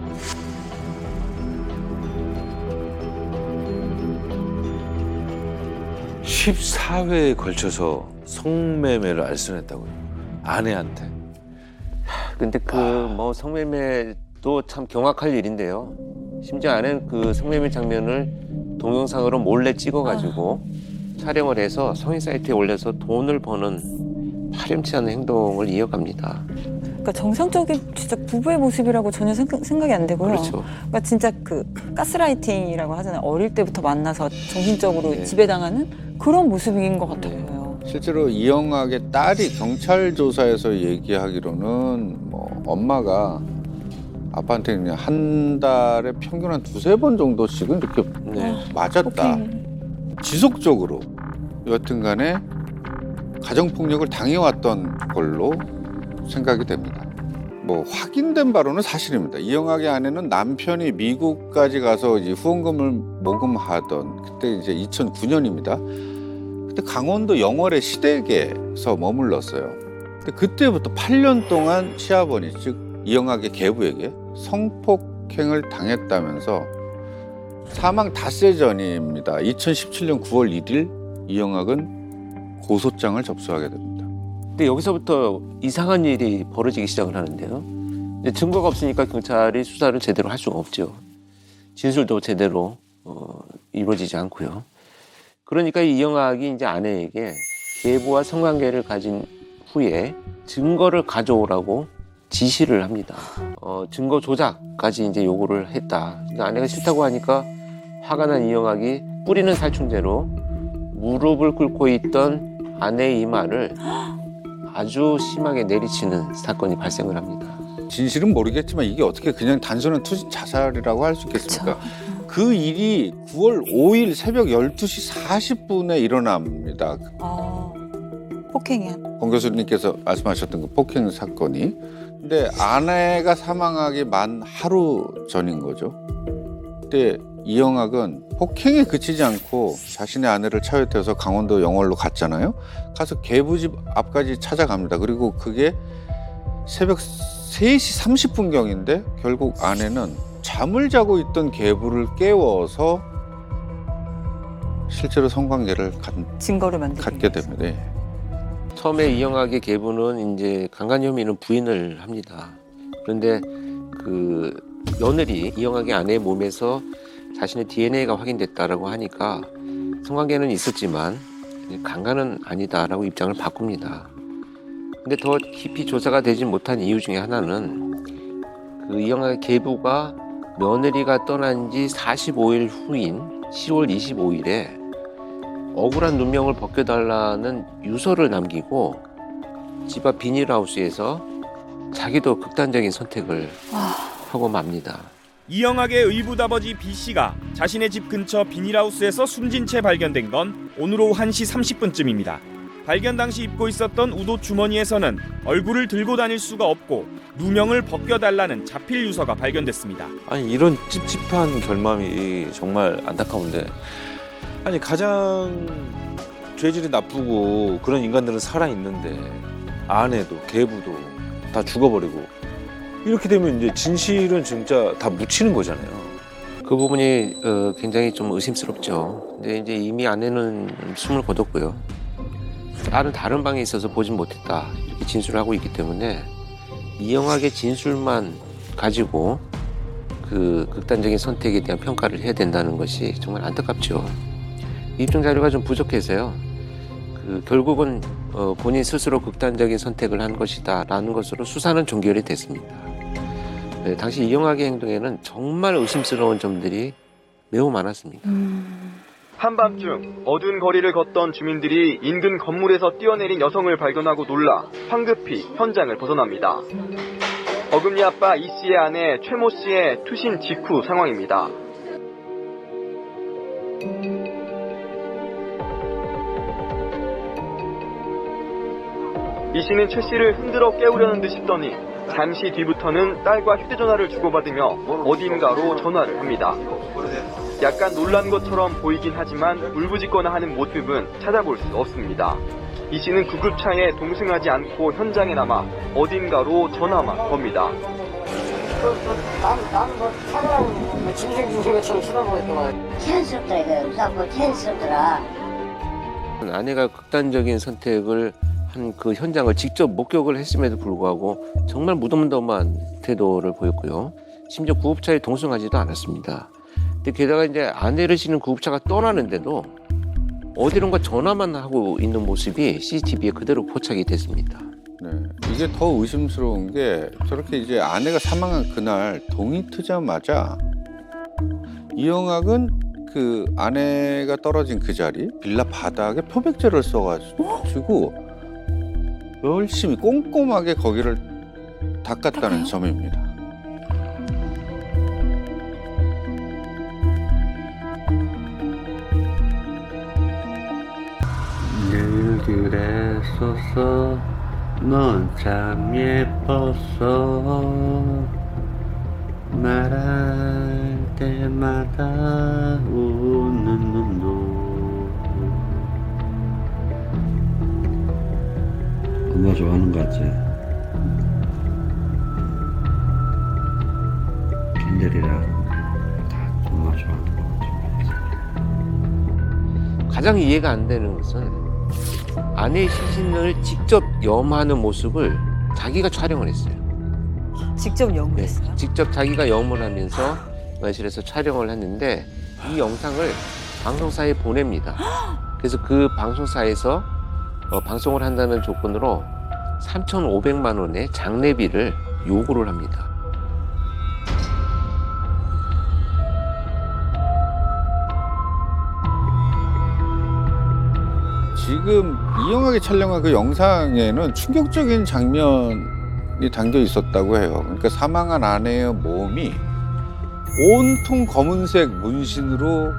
음. 14회에 걸쳐서 성매매를 알선했다고요. 아내한테. 근데 뭐 성매매도 참 경악할 일인데요. 심지어 아내는 그 성매매 장면을 동영상으로 몰래 찍어가지고 촬영을 해서 성인 사이트에 올려서 돈을 버는 파렴치 않은 행동을 이어갑니다. 그러니까 정상적인 진짜 부부의 모습이라고 전혀 생각이 안 되고요. 그렇죠. 그러니까 진짜 그 가스라이팅이라고 하잖아요. 어릴 때부터 만나서 정신적으로 지배당하는 그런 모습인 것 같아요. 실제로 이영학의 딸이 경찰 조사에서 얘기하기로는 뭐 엄마가 아빠한테 그냥 한 달에 평균 한 2-3번 정도씩은 이렇게 맞았다. 지속적으로 여튼간에 가정폭력을 당해왔던 걸로 생각이 됩니다. 뭐 확인된 바로는 사실입니다. 이영학의 아내는 남편이 미국까지 가서 이제 후원금을 모금하던 그때 이제 2009년입니다. 그때 강원도 영월의 시댁에서 머물렀어요. 근데 그때부터 8년 동안 시아버니 즉 이영학의 계부에게 성폭행을 당했다면서 사망 닷새 전입니다. 2017년 9월 1일 이영학은 고소장을 접수하게 됩니다. 근데 여기서부터 이상한 일이 벌어지기 시작을 하는데요. 근데 증거가 없으니까 경찰이 수사를 제대로 할 수가 없죠. 진술도 제대로 이루어지지 않고요. 그러니까 이영학이 이제 아내에게 계부와 성관계를 가진 후에 증거를 가져오라고 지시를 합니다. 증거 조작까지 이제 요구를 했다. 그러니까 아내가 싫다고 하니까 화가 난 이영학이 뿌리는 살충제로 무릎을 꿇고 있던 아내의 이마를 아주 심하게 내리치는 사건이 발생을 합니다. 진실은 모르겠지만 이게 어떻게 그냥 단순한 투신 자살이라고 할 수 있겠습니까? 그 일이 9월 5일 새벽 12시 40분에 일어납니다. 폭행이야. 권 교수님께서 말씀하셨던 그 폭행 사건이. 근데 아내가 사망하기 만 하루 전인 거죠. 그때 이영학은 폭행에 그치지 않고 자신의 아내를 차에 태워서 강원도 영월로 갔잖아요. 가서 계부집 앞까지 찾아갑니다. 그리고 그게 새벽 3시 30분경인데 결국 아내는 잠을 자고 있던 계부를 깨워서 실제로 성관계를 증거를 갖게 됩니다. 예. 처음에 이영학의 계부는 이제 강간 혐의는 부인을 합니다. 그런데 그 며느리 이영학의 아내의 몸에서 자신의 DNA가 확인됐다라고 하니까 성관계는 있었지만 강간은 아니다라고 입장을 바꿉니다. 근데 더 깊이 조사가 되지 못한 이유 중에 하나는 그 이영학의 계부가 며느리가 떠난 지 45일 후인 10월 25일에 억울한 누명을 벗겨달라는 유서를 남기고 집 앞 비닐하우스에서 자기도 극단적인 선택을 하고 맙니다. 이영학의 의붓아버지 B씨가 자신의 집 근처 비닐하우스에서 숨진 채 발견된 건 오늘 오후 1시 30분쯤입니다. 발견 당시 입고 있었던 우도 주머니에서는 얼굴을 들고 다닐 수가 없고 누명을 벗겨달라는 자필 유서가 발견됐습니다. 아니 이런 찝찝한 결말이 정말 안타까운데 아니 가장 죄질이 나쁘고 그런 인간들은 살아있는데 아내도 계부도 다 죽어버리고 이렇게 되면 이제 진실은 진짜 다 묻히는 거잖아요. 그 부분이 굉장히 좀 의심스럽죠. 근데 이제 이미 아내는 숨을 거뒀고요. 딸은 다른 방에 있어서 보진 못했다 이렇게 진술을 하고 있기 때문에 이영학의 진술만 가지고 그 극단적인 선택에 대한 평가를 해야 된다는 것이 정말 안타깝죠. 입증 자료가 좀 부족해서요. 결국은 본인 스스로 극단적인 선택을 한 것이다라는 것으로 수사는 종결이 됐습니다. 네, 당시 이영학의 행동에는 정말 의심스러운 점들이 매우 많았습니다. 한밤중 어두운 거리를 걷던 주민들이 인근 건물에서 뛰어내린 여성을 발견하고 놀라 황급히 현장을 벗어납니다. 어금니 아빠 이 씨의 아내 최모 씨의 투신 직후 상황입니다. 이 씨는 최 씨를 흔들어 깨우려는 듯 싶더니 잠시 뒤부터는 딸과 휴대전화를 주고받으며 어딘가로 전화를 합니다. 약간 놀란 것처럼 보이긴 하지만 울부짖거나 하는 모습은 찾아볼 수 없습니다. 이 씨는 구급차에 동승하지 않고 현장에 남아 어딘가로 전화만 겁니다. 나는 뭐 차가운 짐승 것처럼 쳐다보겠구만. 자연스럽더라 이거 무사고 자연스럽더라. 아내가 극단적인 선택을 한 그 현장을 직접 목격을 했음에도 불구하고 정말 무덤덤한 태도를 보였고요. 심지어 구급차에 동승하지도 않았습니다. 근데 게다가 이제 아내를 실은 구급차가 떠나는데도 어디론가 전화만 하고 있는 모습이 CCTV에 그대로 포착이 됐습니다. 네, 이게 더 의심스러운 게 저렇게 이제 아내가 사망한 그날 동이 트자마자 이영학은 그 아내가 떨어진 그 자리 빌라 바닥에 표백제를 써가지고 열심히 꼼꼼하게 거기를 닦았다는 점입니다. 늘 그랬었어 넌 참 예뻤어 말할 때마다 웃는 눈도 엄마 좋아하는 거 같지? 캔들이랑 다 엄마 좋아하는 거 같지? 가장 이해가 안 되는 것은 아내의 시신을 직접 염하는 모습을 자기가 촬영을 했어요. 직접 염을 했어요? 네, 직접 자기가 염을 하면서 연실에서 촬영을 했는데 이 영상을 방송사에 보냅니다. 그래서 그 방송사에서 방송을 한다는 조건으로 3,500만 원의 장례비를 요구를 합니다. 지금 이영학이 촬영한 그 영상에는 충격적인 장면이 담겨 있었다고 해요. 그러니까 사망한 아내의 몸이 온통 검은색 문신으로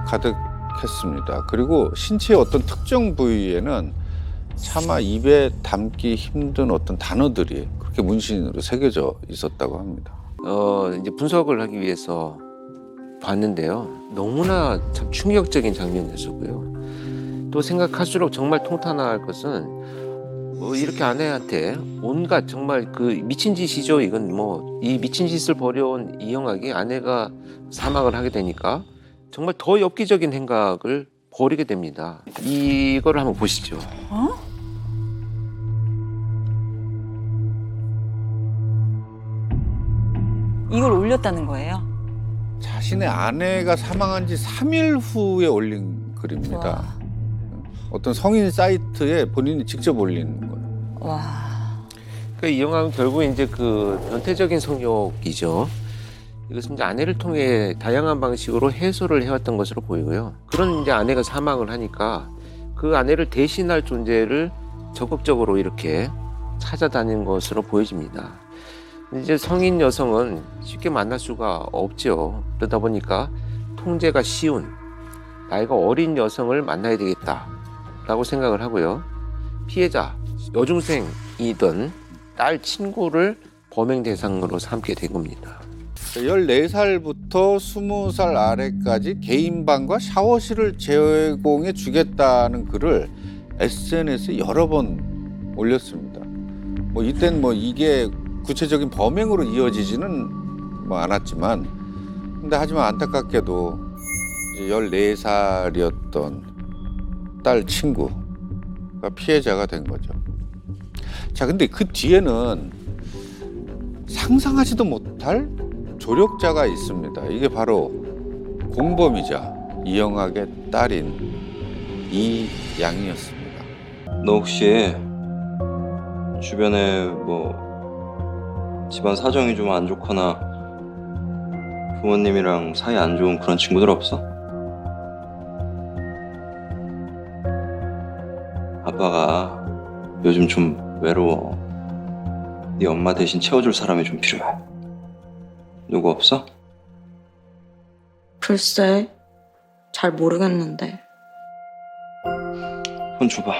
가득했습니다. 그리고 신체의 어떤 특정 부위에는 차마 입에 담기 힘든 어떤 단어들이 그렇게 문신으로 새겨져 있었다고 합니다. 이제 분석을 하기 위해서 봤는데요. 너무나 참 충격적인 장면이었고요. 또 생각할수록 정말 통탄할 것은 이렇게 아내한테 온갖 정말 그 미친 짓이죠. 이건 뭐 이 미친 짓을 벌여온 이영학이 아내가 사망을 하게 되니까 정말 더 엽기적인 행각을 벌이게 됩니다. 이걸 한번 보시죠. 이걸 올렸다는 거예요? 자신의 아내가 사망한 지 3일 후에 올린 글입니다. 어떤 성인 사이트에 본인이 직접 올린 거예요. 와. 그러니까 이영학은 결국 이제 그 변태적인 성욕이죠. 이것은 이제 아내를 통해 다양한 방식으로 해소를 해왔던 것으로 보이고요. 그런 이제 아내가 사망을 하니까 그 아내를 대신할 존재를 적극적으로 이렇게 찾아다닌 것으로 보여집니다. 이제 성인 여성은 쉽게 만날 수가 없죠. 그러다 보니까 통제가 쉬운 나이가 어린 여성을 만나야 되겠다라고 생각을 하고요. 피해자, 여중생이던 딸 친구를 범행 대상으로 삼게 된 겁니다. 14살부터 20살 아래까지 개인방과 샤워실을 제공해 주겠다는 글을 SNS에 여러 번 올렸습니다. 뭐 이땐 뭐 이게 구체적인 범행으로 이어지지는 뭐 않았지만, 근데 하지만 안타깝게도 이제 14살이었던 딸 친구가 피해자가 된 거죠. 자, 근데 그 뒤에는 상상하지도 못할 조력자가 있습니다. 이게 바로 공범이자 이영학의 딸인 이양이었습니다. 너 혹시 주변에 뭐 집안 사정이 좀 안 좋거나 부모님이랑 사이 안 좋은 그런 친구들 없어? 아빠가 요즘 좀 외로워. 네 엄마 대신 채워줄 사람이 좀 필요해. 누구 없어? 글쎄, 잘 모르겠는데. 폰 줘봐.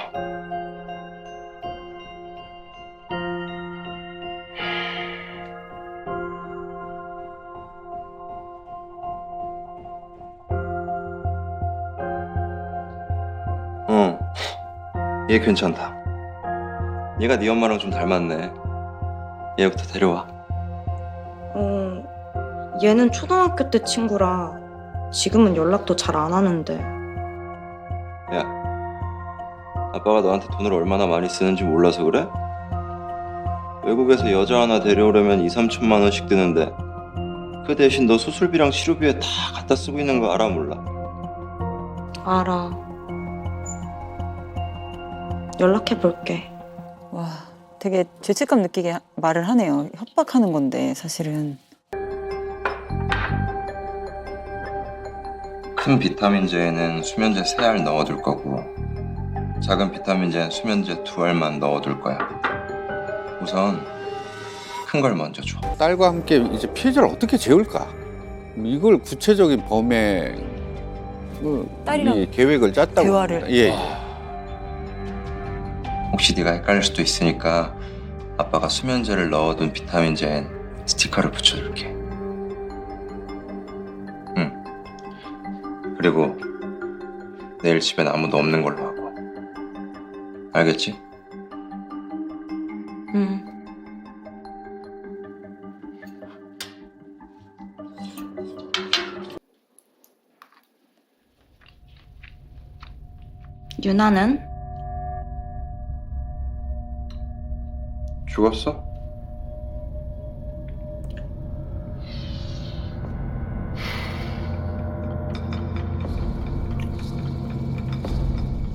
얘 괜찮다. 얘가 네 엄마랑 좀 닮았네. 얘부터 데려와. 얘는 초등학교 때 친구라 지금은 연락도 잘 안 하는데. 야, 아빠가 너한테 돈을 얼마나 많이 쓰는지 몰라서 그래? 외국에서 여자 하나 데려오려면 2~3천만 원씩 드는데 그 대신 너 수술비랑 치료비에 다 갖다 쓰고 있는 거 알아 몰라? 알아. 연락해볼게. 와, 되게 죄책감 느끼게 말을 하네요. 협박하는 건데 사실은. 큰 비타민제에는 수면제 3알 넣어둘 거고 작은 비타민제엔 수면제 2알만 넣어둘 거야. 우선 큰 걸 먼저 줘. 딸과 함께 이제 피해자를 어떻게 재울까? 이걸 구체적인 범행 딸이랑 계획을 짰다고 대화를. 합니다. 예. 혹시 네가 헷갈릴 수도 있으니까 아빠가 수면제를 넣어둔 비타민제엔 스티커를 붙여줄게. 응. 그리고 내일 집엔 아무도 없는 걸로 하고. 알겠지? 응. 유나는? 죽었어?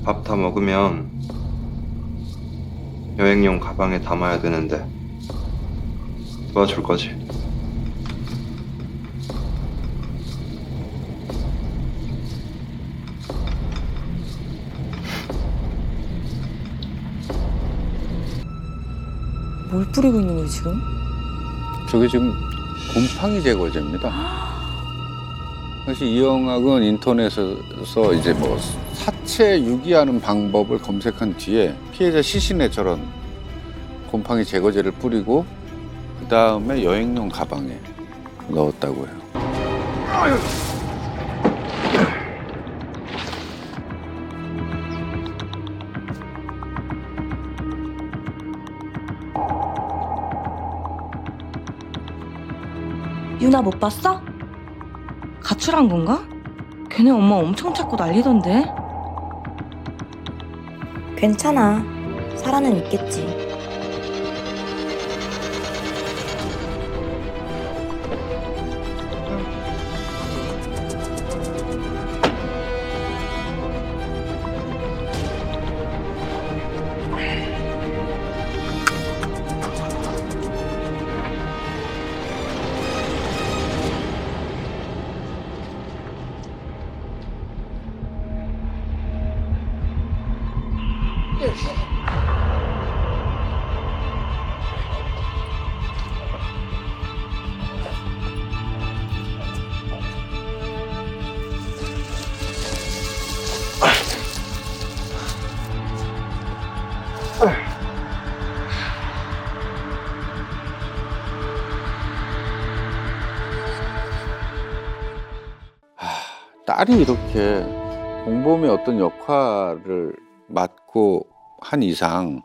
밥 다 먹으면 여행용 가방에 담아야 되는데 도와줄 거지? 뭘 뿌리고 있는 거예요 지금? 저게 지금 곰팡이 제거제입니다. 사실 이영학은 인터넷에서 이제 뭐 사체 유기하는 방법을 검색한 뒤에 피해자 시신에 저런 곰팡이 제거제를 뿌리고 그 다음에 여행용 가방에 넣었다고 해요. 유나 못 봤어? 가출한 건가? 걔네 엄마 엄청 찾고 난리던데. 괜찮아. 살아는 있겠지. 딸이 이렇게 공범의 어떤 역할을 맡고 한 이상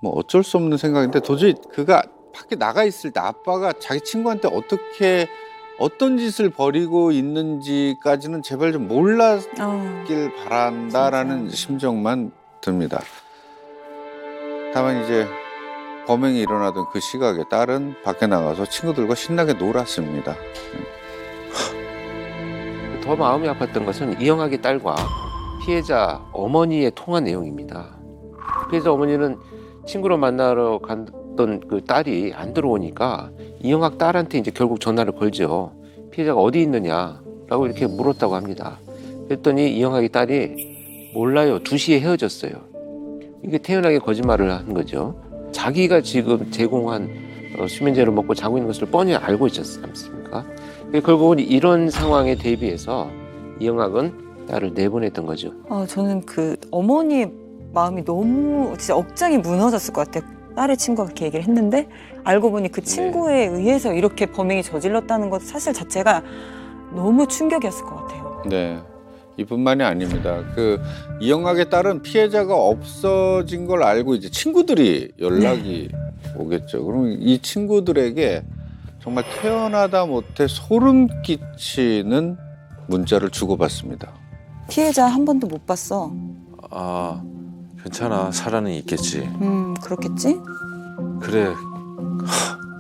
뭐 어쩔 수 없는 생각인데 도저히 그가 밖에 나가 있을 때 아빠가 자기 친구한테 어떻게 어떤 짓을 벌이고 있는지까지는 제발 좀 몰랐길 바란다라는 심정만 듭니다. 다만 이제 범행이 일어나던 그 시각에 딸은 밖에 나가서 친구들과 신나게 놀았습니다. 더 마음이 아팠던 것은 이영학의 딸과 피해자 어머니의 통화 내용입니다. 피해자 어머니는 친구를 만나러 갔던 그 딸이 안 들어오니까 이영학 딸한테 이제 결국 전화를 걸죠. 피해자가 어디 있느냐라고 이렇게 물었다고 합니다. 그랬더니 이영학의 딸이 몰라요. 2시에 헤어졌어요. 이게 태연하게 거짓말을 한 거죠. 자기가 지금 제공한 수면제를 먹고 자고 있는 것을 뻔히 알고 있었지 않습니까? 결국은 이런 상황에 대비해서 이영학은 딸을 내보냈던 거죠. 저는 그 어머니의 마음이 너무 진짜 억장이 무너졌을 것 같아요. 딸의 친구가 그렇게 얘기를 했는데 알고 보니 그 친구에 의해서 이렇게 범행이 저질렀다는 것 사실 자체가 너무 충격이었을 것 같아요. 네, 이뿐만이 아닙니다. 그 이영학의 딸은 피해자가 없어진 걸 알고 이제 친구들이 연락이 오겠죠. 그러면 이 친구들에게 정말 태어나다 못해 소름 끼치는 문자를 주고받습니다. 피해자 한 번도 못 봤어. 아, 괜찮아. 살아는 있겠지. 그렇겠지? 그래.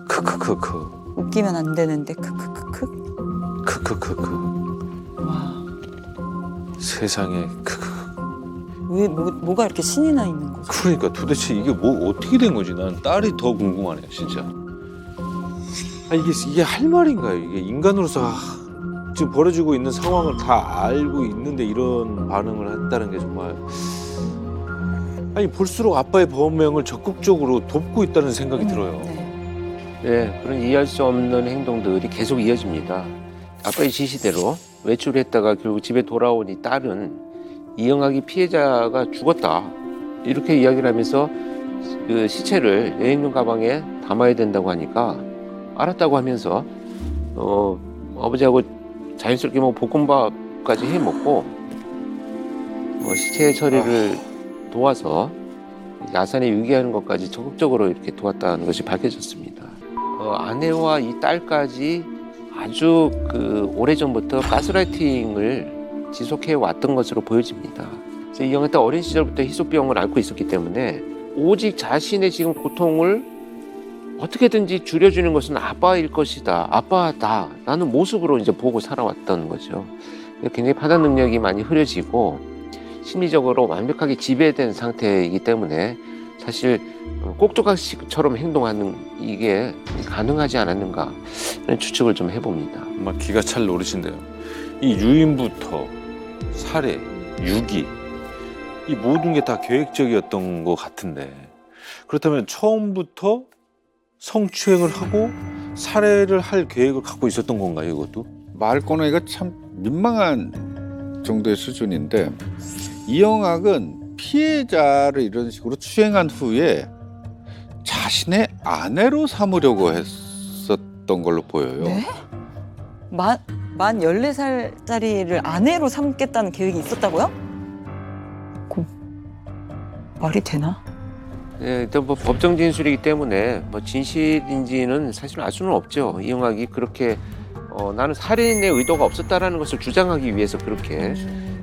크크크크. 웃기면 안 되는데 크크크크. 크크크크. 세상에 크크. 왜 뭐가 이렇게 신이 나 있는 거지? 그러니까 도대체 이게 뭐 어떻게 된 거지? 난 딸이 더 궁금하네요, 진짜. 이게 할 말인가요? 이게 인간으로서 지금 벌어지고 있는 상황을 다 알고 있는데 이런 반응을 한다는 게 정말 볼수록 아빠의 범행을 적극적으로 돕고 있다는 생각이 들어요. 네, 그런 이해할 수 없는 행동들이 계속 이어집니다. 아빠의 지시대로 외출했다가 결국 집에 돌아온 이 딸은 이영학이 피해자가 죽었다 이렇게 이야기를 하면서 그 시체를 여행용 가방에 담아야 된다고 하니까 알았다고 하면서 아버지하고 자연스럽게 뭐 볶음밥까지 해 먹고 시체 처리를 도와서 야산에 유기하는 것까지 적극적으로 이렇게 도왔다는 것이 밝혀졌습니다. 아내와 이 딸까지 아주 그 오래전부터 가스라이팅을 지속해 왔던 것으로 보여집니다. 그래서 이영학 딸 어린 시절부터 희소병을 앓고 있었기 때문에 오직 자신의 지금 고통을 어떻게든지 줄여주는 것은 아빠일 것이다. 아빠다. 라는 모습으로 이제 보고 살아왔던 거죠. 굉장히 판단 능력이 많이 흐려지고 심리적으로 완벽하게 지배된 상태이기 때문에 사실 꼭두각시처럼 행동하는 이게 가능하지 않았는가 하는 추측을 좀 해봅니다. 정말 기가 찰 노릇인데요. 이 유인부터 살해, 유기 이 모든 게 다 계획적이었던 것 같은데 그렇다면 처음부터 성추행을 하고 살해를 할 계획을 갖고 있었던 건가요, 이것도? 말 꺼내기가 참 민망한 정도의 수준인데 이영학은 피해자를 이런 식으로 추행한 후에 자신의 아내로 삼으려고 했었던 걸로 보여요. 네? 만 14살짜리를 아내로 삼겠다는 계획이 있었다고요? 말이 되나? 네, 일단 뭐 법정 진술이기 때문에 뭐 진실인지는 사실 알 수는 없죠. 이영학이 그렇게 나는 살인의 의도가 없었다라는 것을 주장하기 위해서 그렇게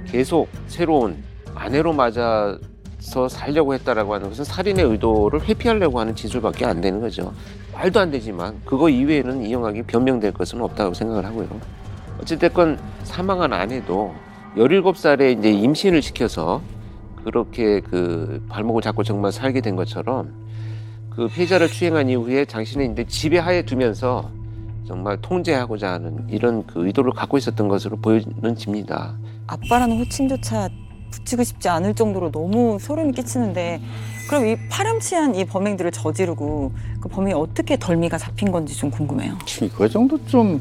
계속 새로운 아내로 맞아서 살려고 했다라고 하는 것은 살인의 의도를 회피하려고 하는 진술밖에 안 되는 거죠. 말도 안 되지만 그거 이외에는 이영학이 변명될 것은 없다고 생각을 하고요. 어찌됐건 사망한 아내도 17살에 이제 임신을 시켜서 그렇게 그 발목을 잡고 정말 살게 된 것처럼 그 피해자를 추행한 이후에 당신은 이제 지배하에 두면서 정말 통제하고자 하는 이런 그 의도를 갖고 있었던 것으로 보여집니다. 아빠라는 호칭조차 붙이고 싶지 않을 정도로 너무 소름이 끼치는데 그럼 이 파렴치한 이 범행들을 저지르고 그 범행이 어떻게 덜미가 잡힌 건지 좀 궁금해요. 그 정도 좀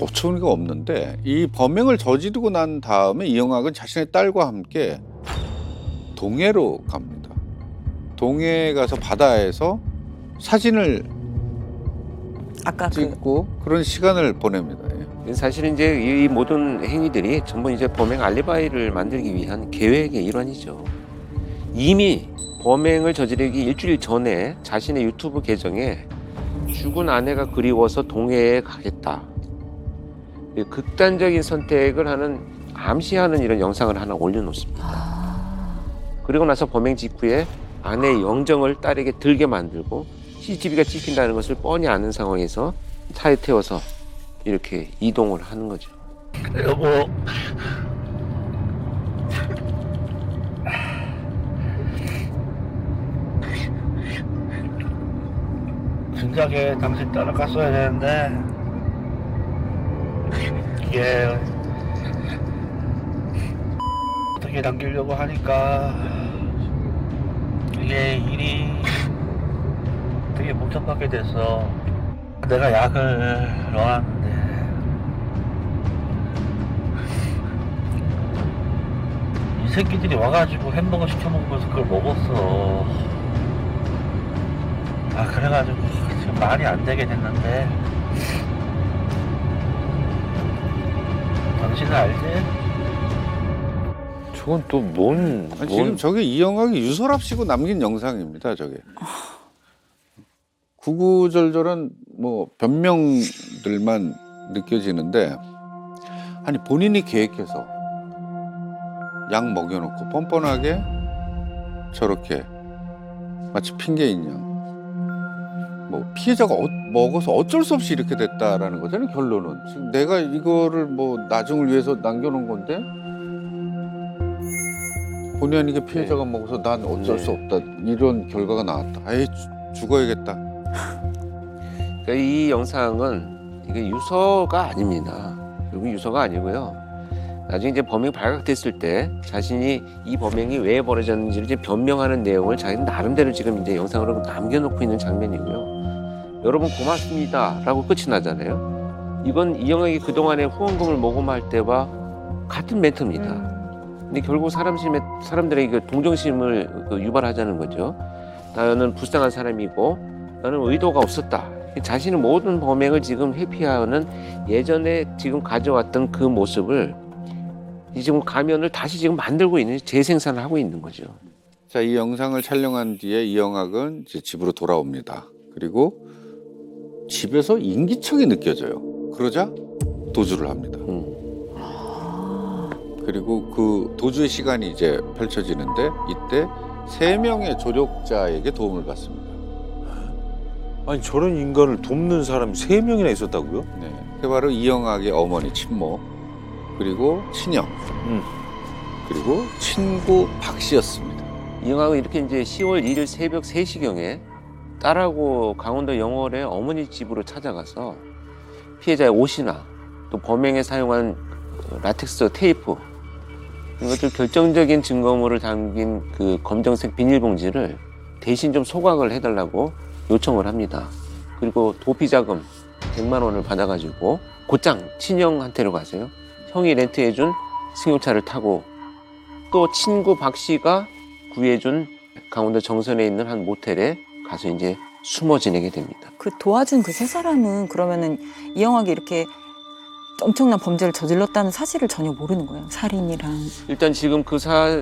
어처구니가 없는데 이 범행을 저지르고 난 다음에 이영학은 자신의 딸과 함께 동해로 갑니다. 동해에 가서 바다에서 사진을 아까 찍고 그런 시간을 보냅니다. 예. 사실은 이제 이 모든 행위들이 전부 이제 범행 알리바이를 만들기 위한 계획의 일환이죠. 이미 범행을 저지르기 일주일 전에 자신의 유튜브 계정에 죽은 아내가 그리워서 동해에 가겠다. 극단적인 선택을 하는 암시하는 이런 영상을 하나 올려놓습니다. 그리고 나서 범행 직후에 아내의 영정을 딸에게 들게 만들고 CCTV가 찍힌다는 것을 뻔히 아는 상황에서 차에 태워서 이렇게 이동을 하는 거죠. 여보, 진작에 당신 따라갔어야 되는데 이게 어떻게 남기려고 하니까 이게 일이 되게 복잡하게 돼서 내가 약을 넣었는데 이 새끼들이 와가지고 햄버거 시켜 먹으면서 그걸 먹었어. 아, 그래가지고 지금 말이 안 되게 됐는데 당신은 알지? 저건 또 뭔? 지금 저게 이영학이 유서랍시고 남긴 영상입니다. 저게. 구구절절한 뭐 변명들만 느껴지는데, 아니 본인이 계획해서 약 먹여놓고 뻔뻔하게 저렇게 마치 핑계인 양. 뭐 피해자가 먹어서 어쩔 수 없이 이렇게 됐다라는 거잖아요. 결론은 지금 내가 이거를 뭐 나중을 위해서 남겨놓은 건데 본의 아니게 피해자가 먹어서 난 어쩔 수 없다 이런 결과가 나왔다. 아예 죽어야겠다. 그러니까 이 영상은 이게 유서가 아닙니다. 여기 유서가 아니고요. 나중에 이제 범행이 발각됐을 때 자신이 이 범행이 왜 벌어졌는지를 이제 변명하는 내용을 자기는 나름대로 지금 이제 영상으로 남겨놓고 있는 장면이고요. 여러분 고맙습니다라고 끝이 나잖아요. 이건 이영학이 그동안에 후원금을 모금할 때와 같은 멘트입니다. 근데 결국 사람들에게 동정심을 유발하자는 거죠. 나는 불쌍한 사람이고 나는 의도가 없었다. 자신의 모든 범행을 지금 회피하는 예전에 지금 가져왔던 그 모습을 지금 가면을 다시 지금 만들고 있는, 재생산을 하고 있는 거죠. 자, 이 영상을 촬영한 뒤에 이영학은 이제 집으로 돌아옵니다. 그리고 집에서 인기척이 느껴져요. 그러자 도주를 합니다. 그리고 그 도주의 시간이 이제 펼쳐지는데 이때 3명의 조력자에게 도움을 받습니다. 아니 저런 인간을 돕는 사람이 3명이나 있었다고요? 네. 그게 바로 이영학의 어머니 친모, 그리고 친형, 그리고 친구 박 씨였습니다. 이영학은 이렇게 이제 10월 1일 새벽 3시경에 딸하고 강원도 영월의 어머니 집으로 찾아가서 피해자의 옷이나 또 범행에 사용한 라텍스 테이프, 이것들 결정적인 증거물을 담긴 그 검정색 비닐봉지를 대신 좀 소각을 해달라고 요청을 합니다. 그리고 도피자금 100만 원을 받아가지고 곧장 친형한테로 가세요. 형이 렌트해준 승용차를 타고 또 친구 박 씨가 구해준 강원도 정선에 있는 한 모텔에 가서 이제 숨어 지내게 됩니다. 그 도와준 그 3사람은 그러면은 이영학이 이렇게 엄청난 범죄를 저질렀다는 사실을 전혀 모르는 거예요. 살인이랑. 일단 지금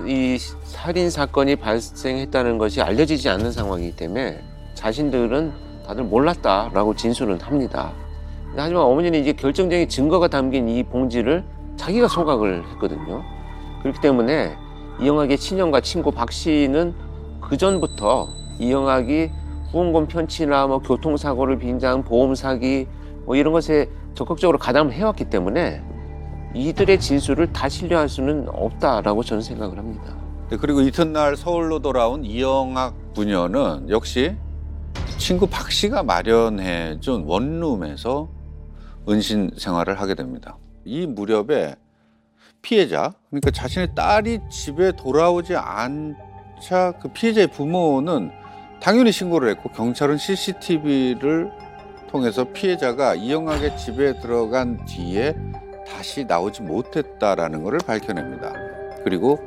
이 살인 사건이 발생했다는 것이 알려지지 않는 상황이기 때문에 자신들은 다들 몰랐다라고 진술은 합니다. 하지만 어머니는 이제 결정적인 증거가 담긴 이 봉지를 자기가 소각을 했거든요. 그렇기 때문에 이영학의 친형과 친구 박 씨는 그 전부터 이영학이 후원금 편취나 뭐 교통사고를 빙자한 보험 사기 뭐 이런 것에 적극적으로 가담을 해왔기 때문에 이들의 진술을 다 신뢰할 수는 없다라고 저는 생각을 합니다. 네, 그리고 이튿날 서울로 돌아온 이영학 부녀는 역시 친구 박 씨가 마련해준 원룸에서 은신 생활을 하게 됩니다. 이 무렵에 피해자, 그러니까 자신의 딸이 집에 돌아오지 않자 그 피해자의 부모는 당연히 신고를 했고 경찰은 CCTV를 통해서 피해자가 이영학의 집에 들어간 뒤에 다시 나오지 못했다라는 것을 밝혀냅니다. 그리고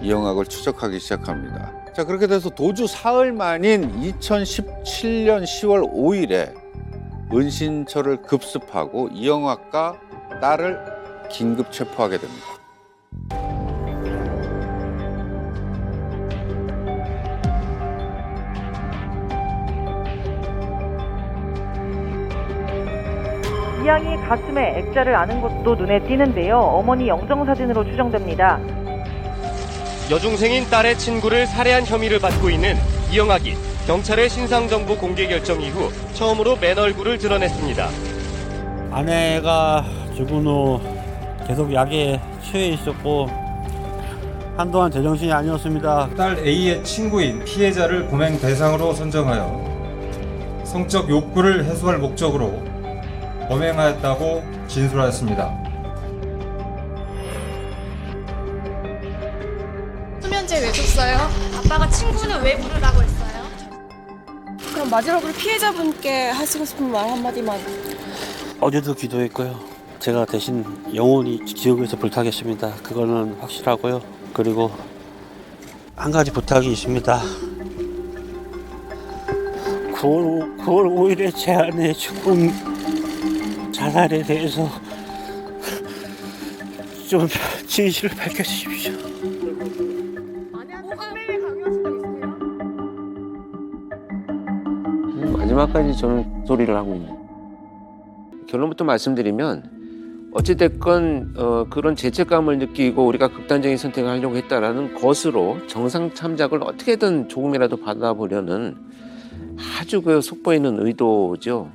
이영학을 추적하기 시작합니다. 자, 그렇게 돼서 도주 사흘 만인 2017년 10월 5일에 은신처를 급습하고 이영학과 딸을 긴급 체포하게 됩니다. 이양이 가슴에 액자를 아는 것도 눈에 띄는데요. 어머니 영정사진으로 추정됩니다. 여중생인 딸의 친구를 살해한 혐의를 받고 있는 이영학이 경찰의 신상정보 공개 결정 이후 처음으로 맨 얼굴을 드러냈습니다. 아내가 죽은 후 계속 약에 취해 있었고 한동안 제정신이 아니었습니다. 딸 A의 친구인 피해자를 범행 대상으로 선정하여 성적 욕구를 해소할 목적으로 범행하였다고 진술하였습니다. 수면제 왜 줬어요? 아빠가 친구는 왜 부르라고 했어요? 그럼 마지막으로 피해자분께 하시고 싶은 말 한마디만. 어제도 기도했고요. 제가 대신 영원히 지옥에서 불타겠습니다. 그거는 확실하고요. 그리고 한 가지 부탁이 있습니다. 9월 5일에 제 아내 죽음 자살에 대해서 좀 진실을 밝혀주십시오. 마지막까지 저는 소리를 하고 있는. 결론부터 말씀드리면 어찌됐건 그런 죄책감을 느끼고 우리가 극단적인 선택을 하려고 했다라는 것으로 정상 참작을 어떻게든 조금이라도 받아보려는 아주 그 속보이는 의도죠.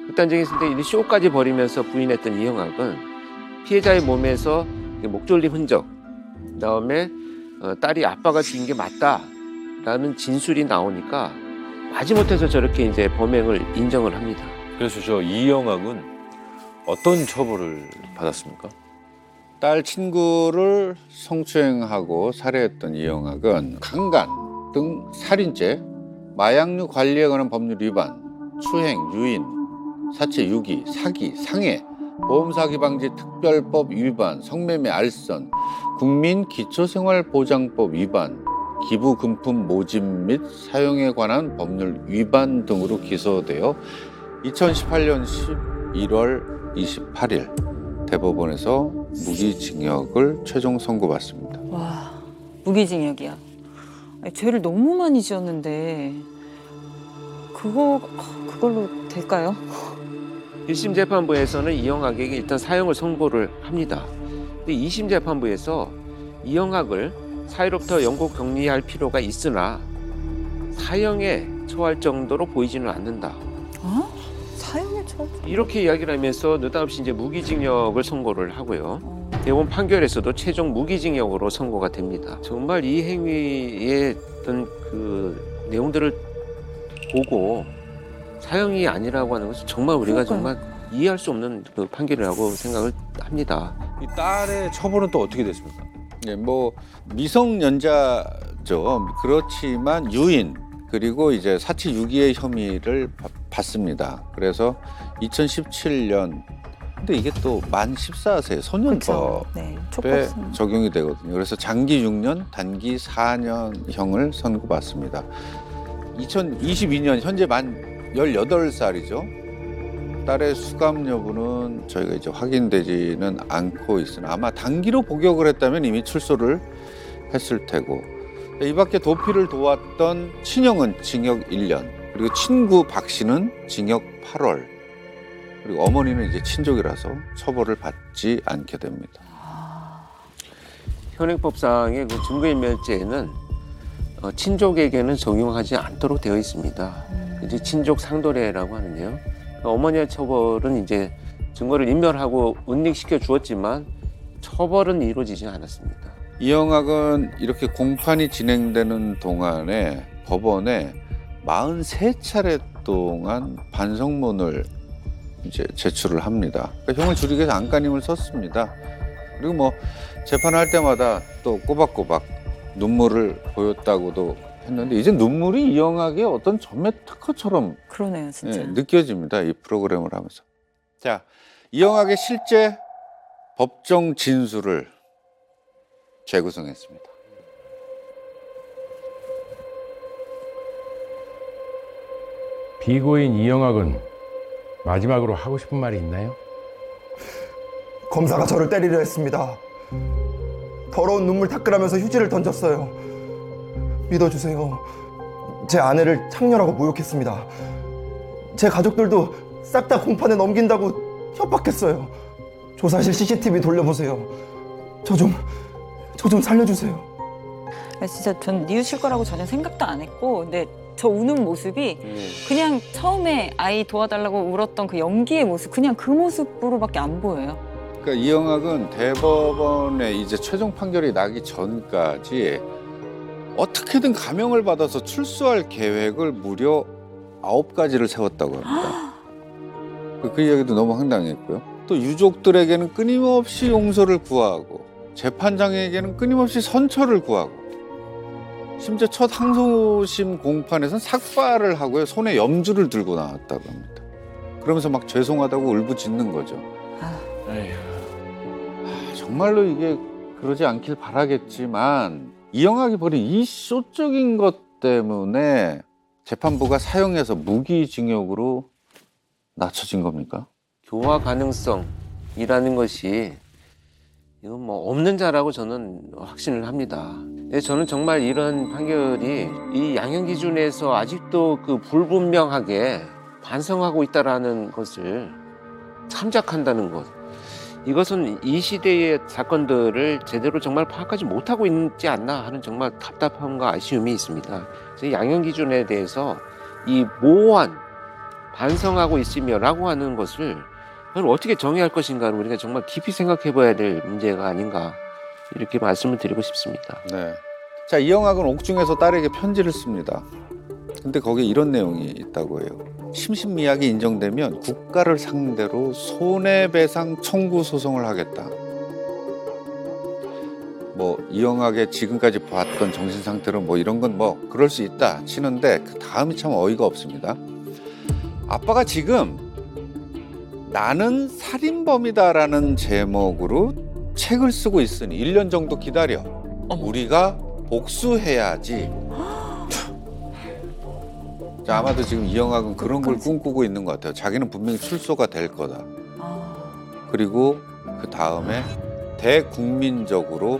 극단적인 선택, 쇼까지 벌이면서 부인했던 이영학은 피해자의 몸에서 목졸림 흔적, 그다음에 딸이 아빠가 죽인 게 맞다라는 진술이 나오니까 마지못해서 저렇게 이제 범행을 인정을 합니다. 그래서 저 이영학은 어떤 처벌을 받았습니까? 딸 친구를 성추행하고 살해했던 이영학은 강간 등 살인죄, 마약류 관리에 관한 법률 위반, 추행, 유인, 사체 유기, 사기, 상해, 보험사기 방지 특별법 위반, 성매매 알선, 국민기초생활보장법 위반, 기부금품 모집 및 사용에 관한 법률 위반 등으로 기소되어 2018년 11월 28일 대법원에서 무기징역을 최종 선고받습니다. 와, 무기징역이야. 아니, 죄를 너무 많이 지었는데 그걸로 될까요? 1심 재판부에서는 이영학에게 일단 사형을 선고를 합니다. 근데 2심 재판부에서 이영학을 사회로부터 영구 격리할 필요가 있으나 사형에 처할 정도로 보이지는 않는다. 사형에 처할? 이렇게 이야기를 하면서 느닷없이 이제 무기징역을 선고를 하고요. 대법원 판결에서도 최종 무기징역으로 선고가 됩니다. 정말 이 행위의 어떤 그 내용들을 보고 사형이 아니라고 하는 것은 정말 우리가 정말 이해할 수 없는 그 판결이라고 생각을 합니다. 이 딸의 처벌은 또 어떻게 됐습니까? 네, 뭐 미성년자죠. 그렇지만 유인 그리고 이제 사체 유기의 혐의를 받습니다. 그래서 2017년 근데 이게 또 만 14세 소년법에 적용이 되거든요. 그래서 장기 6년, 단기 4년형을 선고받습니다. 2022년 현재 만 18살이죠. 딸의 수감 여부는 저희가 이제 확인되지는 않고 있으나 아마 단기로 복역을 했다면 이미 출소를 했을 테고 이 밖에 도피를 도왔던 친형은 징역 1년 그리고 친구 박 씨는 징역 8월 그리고 어머니는 이제 친족이라서 처벌을 받지 않게 됩니다. 현행법상의 그 증거인멸죄는 친족에게는 적용하지 않도록 되어 있습니다. 이제 친족 상도례라고 하는데요. 어머니의 처벌은 이제 증거를 인멸하고 은닉시켜 주었지만 처벌은 이루어지지 않았습니다. 이영학은 이렇게 공판이 진행되는 동안에 법원에 43차례 동안 반성문을 이제 제출을 합니다. 그러니까 형을 줄이기 위해서 안간힘을 썼습니다. 그리고 뭐 재판할 때마다 또 꼬박꼬박 눈물을 보였다고도 했는데 이제 눈물이 이영학의 어떤 전매 특허처럼 그러네요, 진짜. 느껴집니다. 이 프로그램을 하면서. 자, 이영학의 실제 법정 진술을 재구성했습니다. 피고인 이영학은 마지막으로 하고 싶은 말이 있나요? 검사가 저를 때리려 했습니다. 더러운 눈물 닦으라면서 휴지를 던졌어요. 믿어주세요. 제 아내를 창녀라고 모욕했습니다. 제 가족들도 싹 다 공판에 넘긴다고 협박했어요. 조사실 CCTV 돌려보세요. 저 좀 살려주세요. 진짜 전 뉘우칠 거라고 전혀 생각도 안 했고, 근데 저 우는 모습이 그냥 처음에 아이 도와달라고 울었던 그 연기의 모습, 그냥 그 모습으로밖에 안 보여요. 그러니까 이영학은 대법원에 이제 최종 판결이 나기 전까지 어떻게든 감형을 받아서 출소할 계획을 무려 9가지를 세웠다고 합니다. 그 이야기도 너무 황당했고요. 또 유족들에게는 끊임없이 용서를 구하고 재판장에게는 끊임없이 선처를 구하고 심지어 첫 항소심 공판에서는 삭발을 하고요. 손에 염주를 들고 나왔다고 합니다. 그러면서 막 죄송하다고 울부짖는 거죠. 정말로 이게 그러지 않길 바라겠지만 이영학이 벌인 이 쇼적인 것 때문에 재판부가 사형해서 무기징역으로 낮춰진 겁니까? 교화 가능성이라는 것이 이건 뭐 없는 자라고 저는 확신을 합니다. 저는 정말 이런 판결이 이 양형 기준에서 아직도 그 불분명하게 반성하고 있다라는 것을 참작한다는 것. 이것은 이 시대의 사건들을 제대로 정말 파악하지 못하고 있지 않나 하는 정말 답답함과 아쉬움이 있습니다. 양형 기준에 대해서 이 모호한 반성하고 있으며라고 하는 것을 어떻게 정의할 것인가를 우리가 정말 깊이 생각해 봐야 될 문제가 아닌가 이렇게 말씀을 드리고 싶습니다. 네. 자, 이영학은 옥중에서 딸에게 편지를 씁니다. 근데 거기에 이런 내용이 있다고 해요. 심신미약이 인정되면 국가를 상대로 손해배상 청구 소송을 하겠다. 뭐 이영학의 지금까지 봤던 정신 상태로 뭐 이런 건 뭐 그럴 수 있다 치는데 그 다음이 참 어이가 없습니다. 아빠가 지금 나는 살인범이다라는 제목으로 책을 쓰고 있으니 1년 정도 기다려. 우리가 복수해야지. 자, 아마도 지금 이영학은 그런 걸 꿈꾸고 있는 것 같아요. 자기는 분명히 출소가 될 거다. 그리고 그 다음에 대국민적으로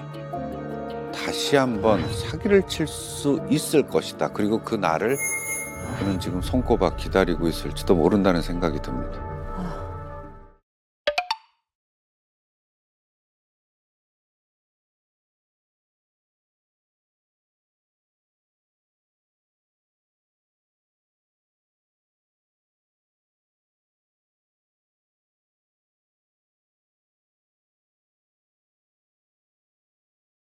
다시 한번 사기를 칠 수 있을 것이다. 그리고 그 날을 그는 지금 손꼽아 기다리고 있을지도 모른다는 생각이 듭니다.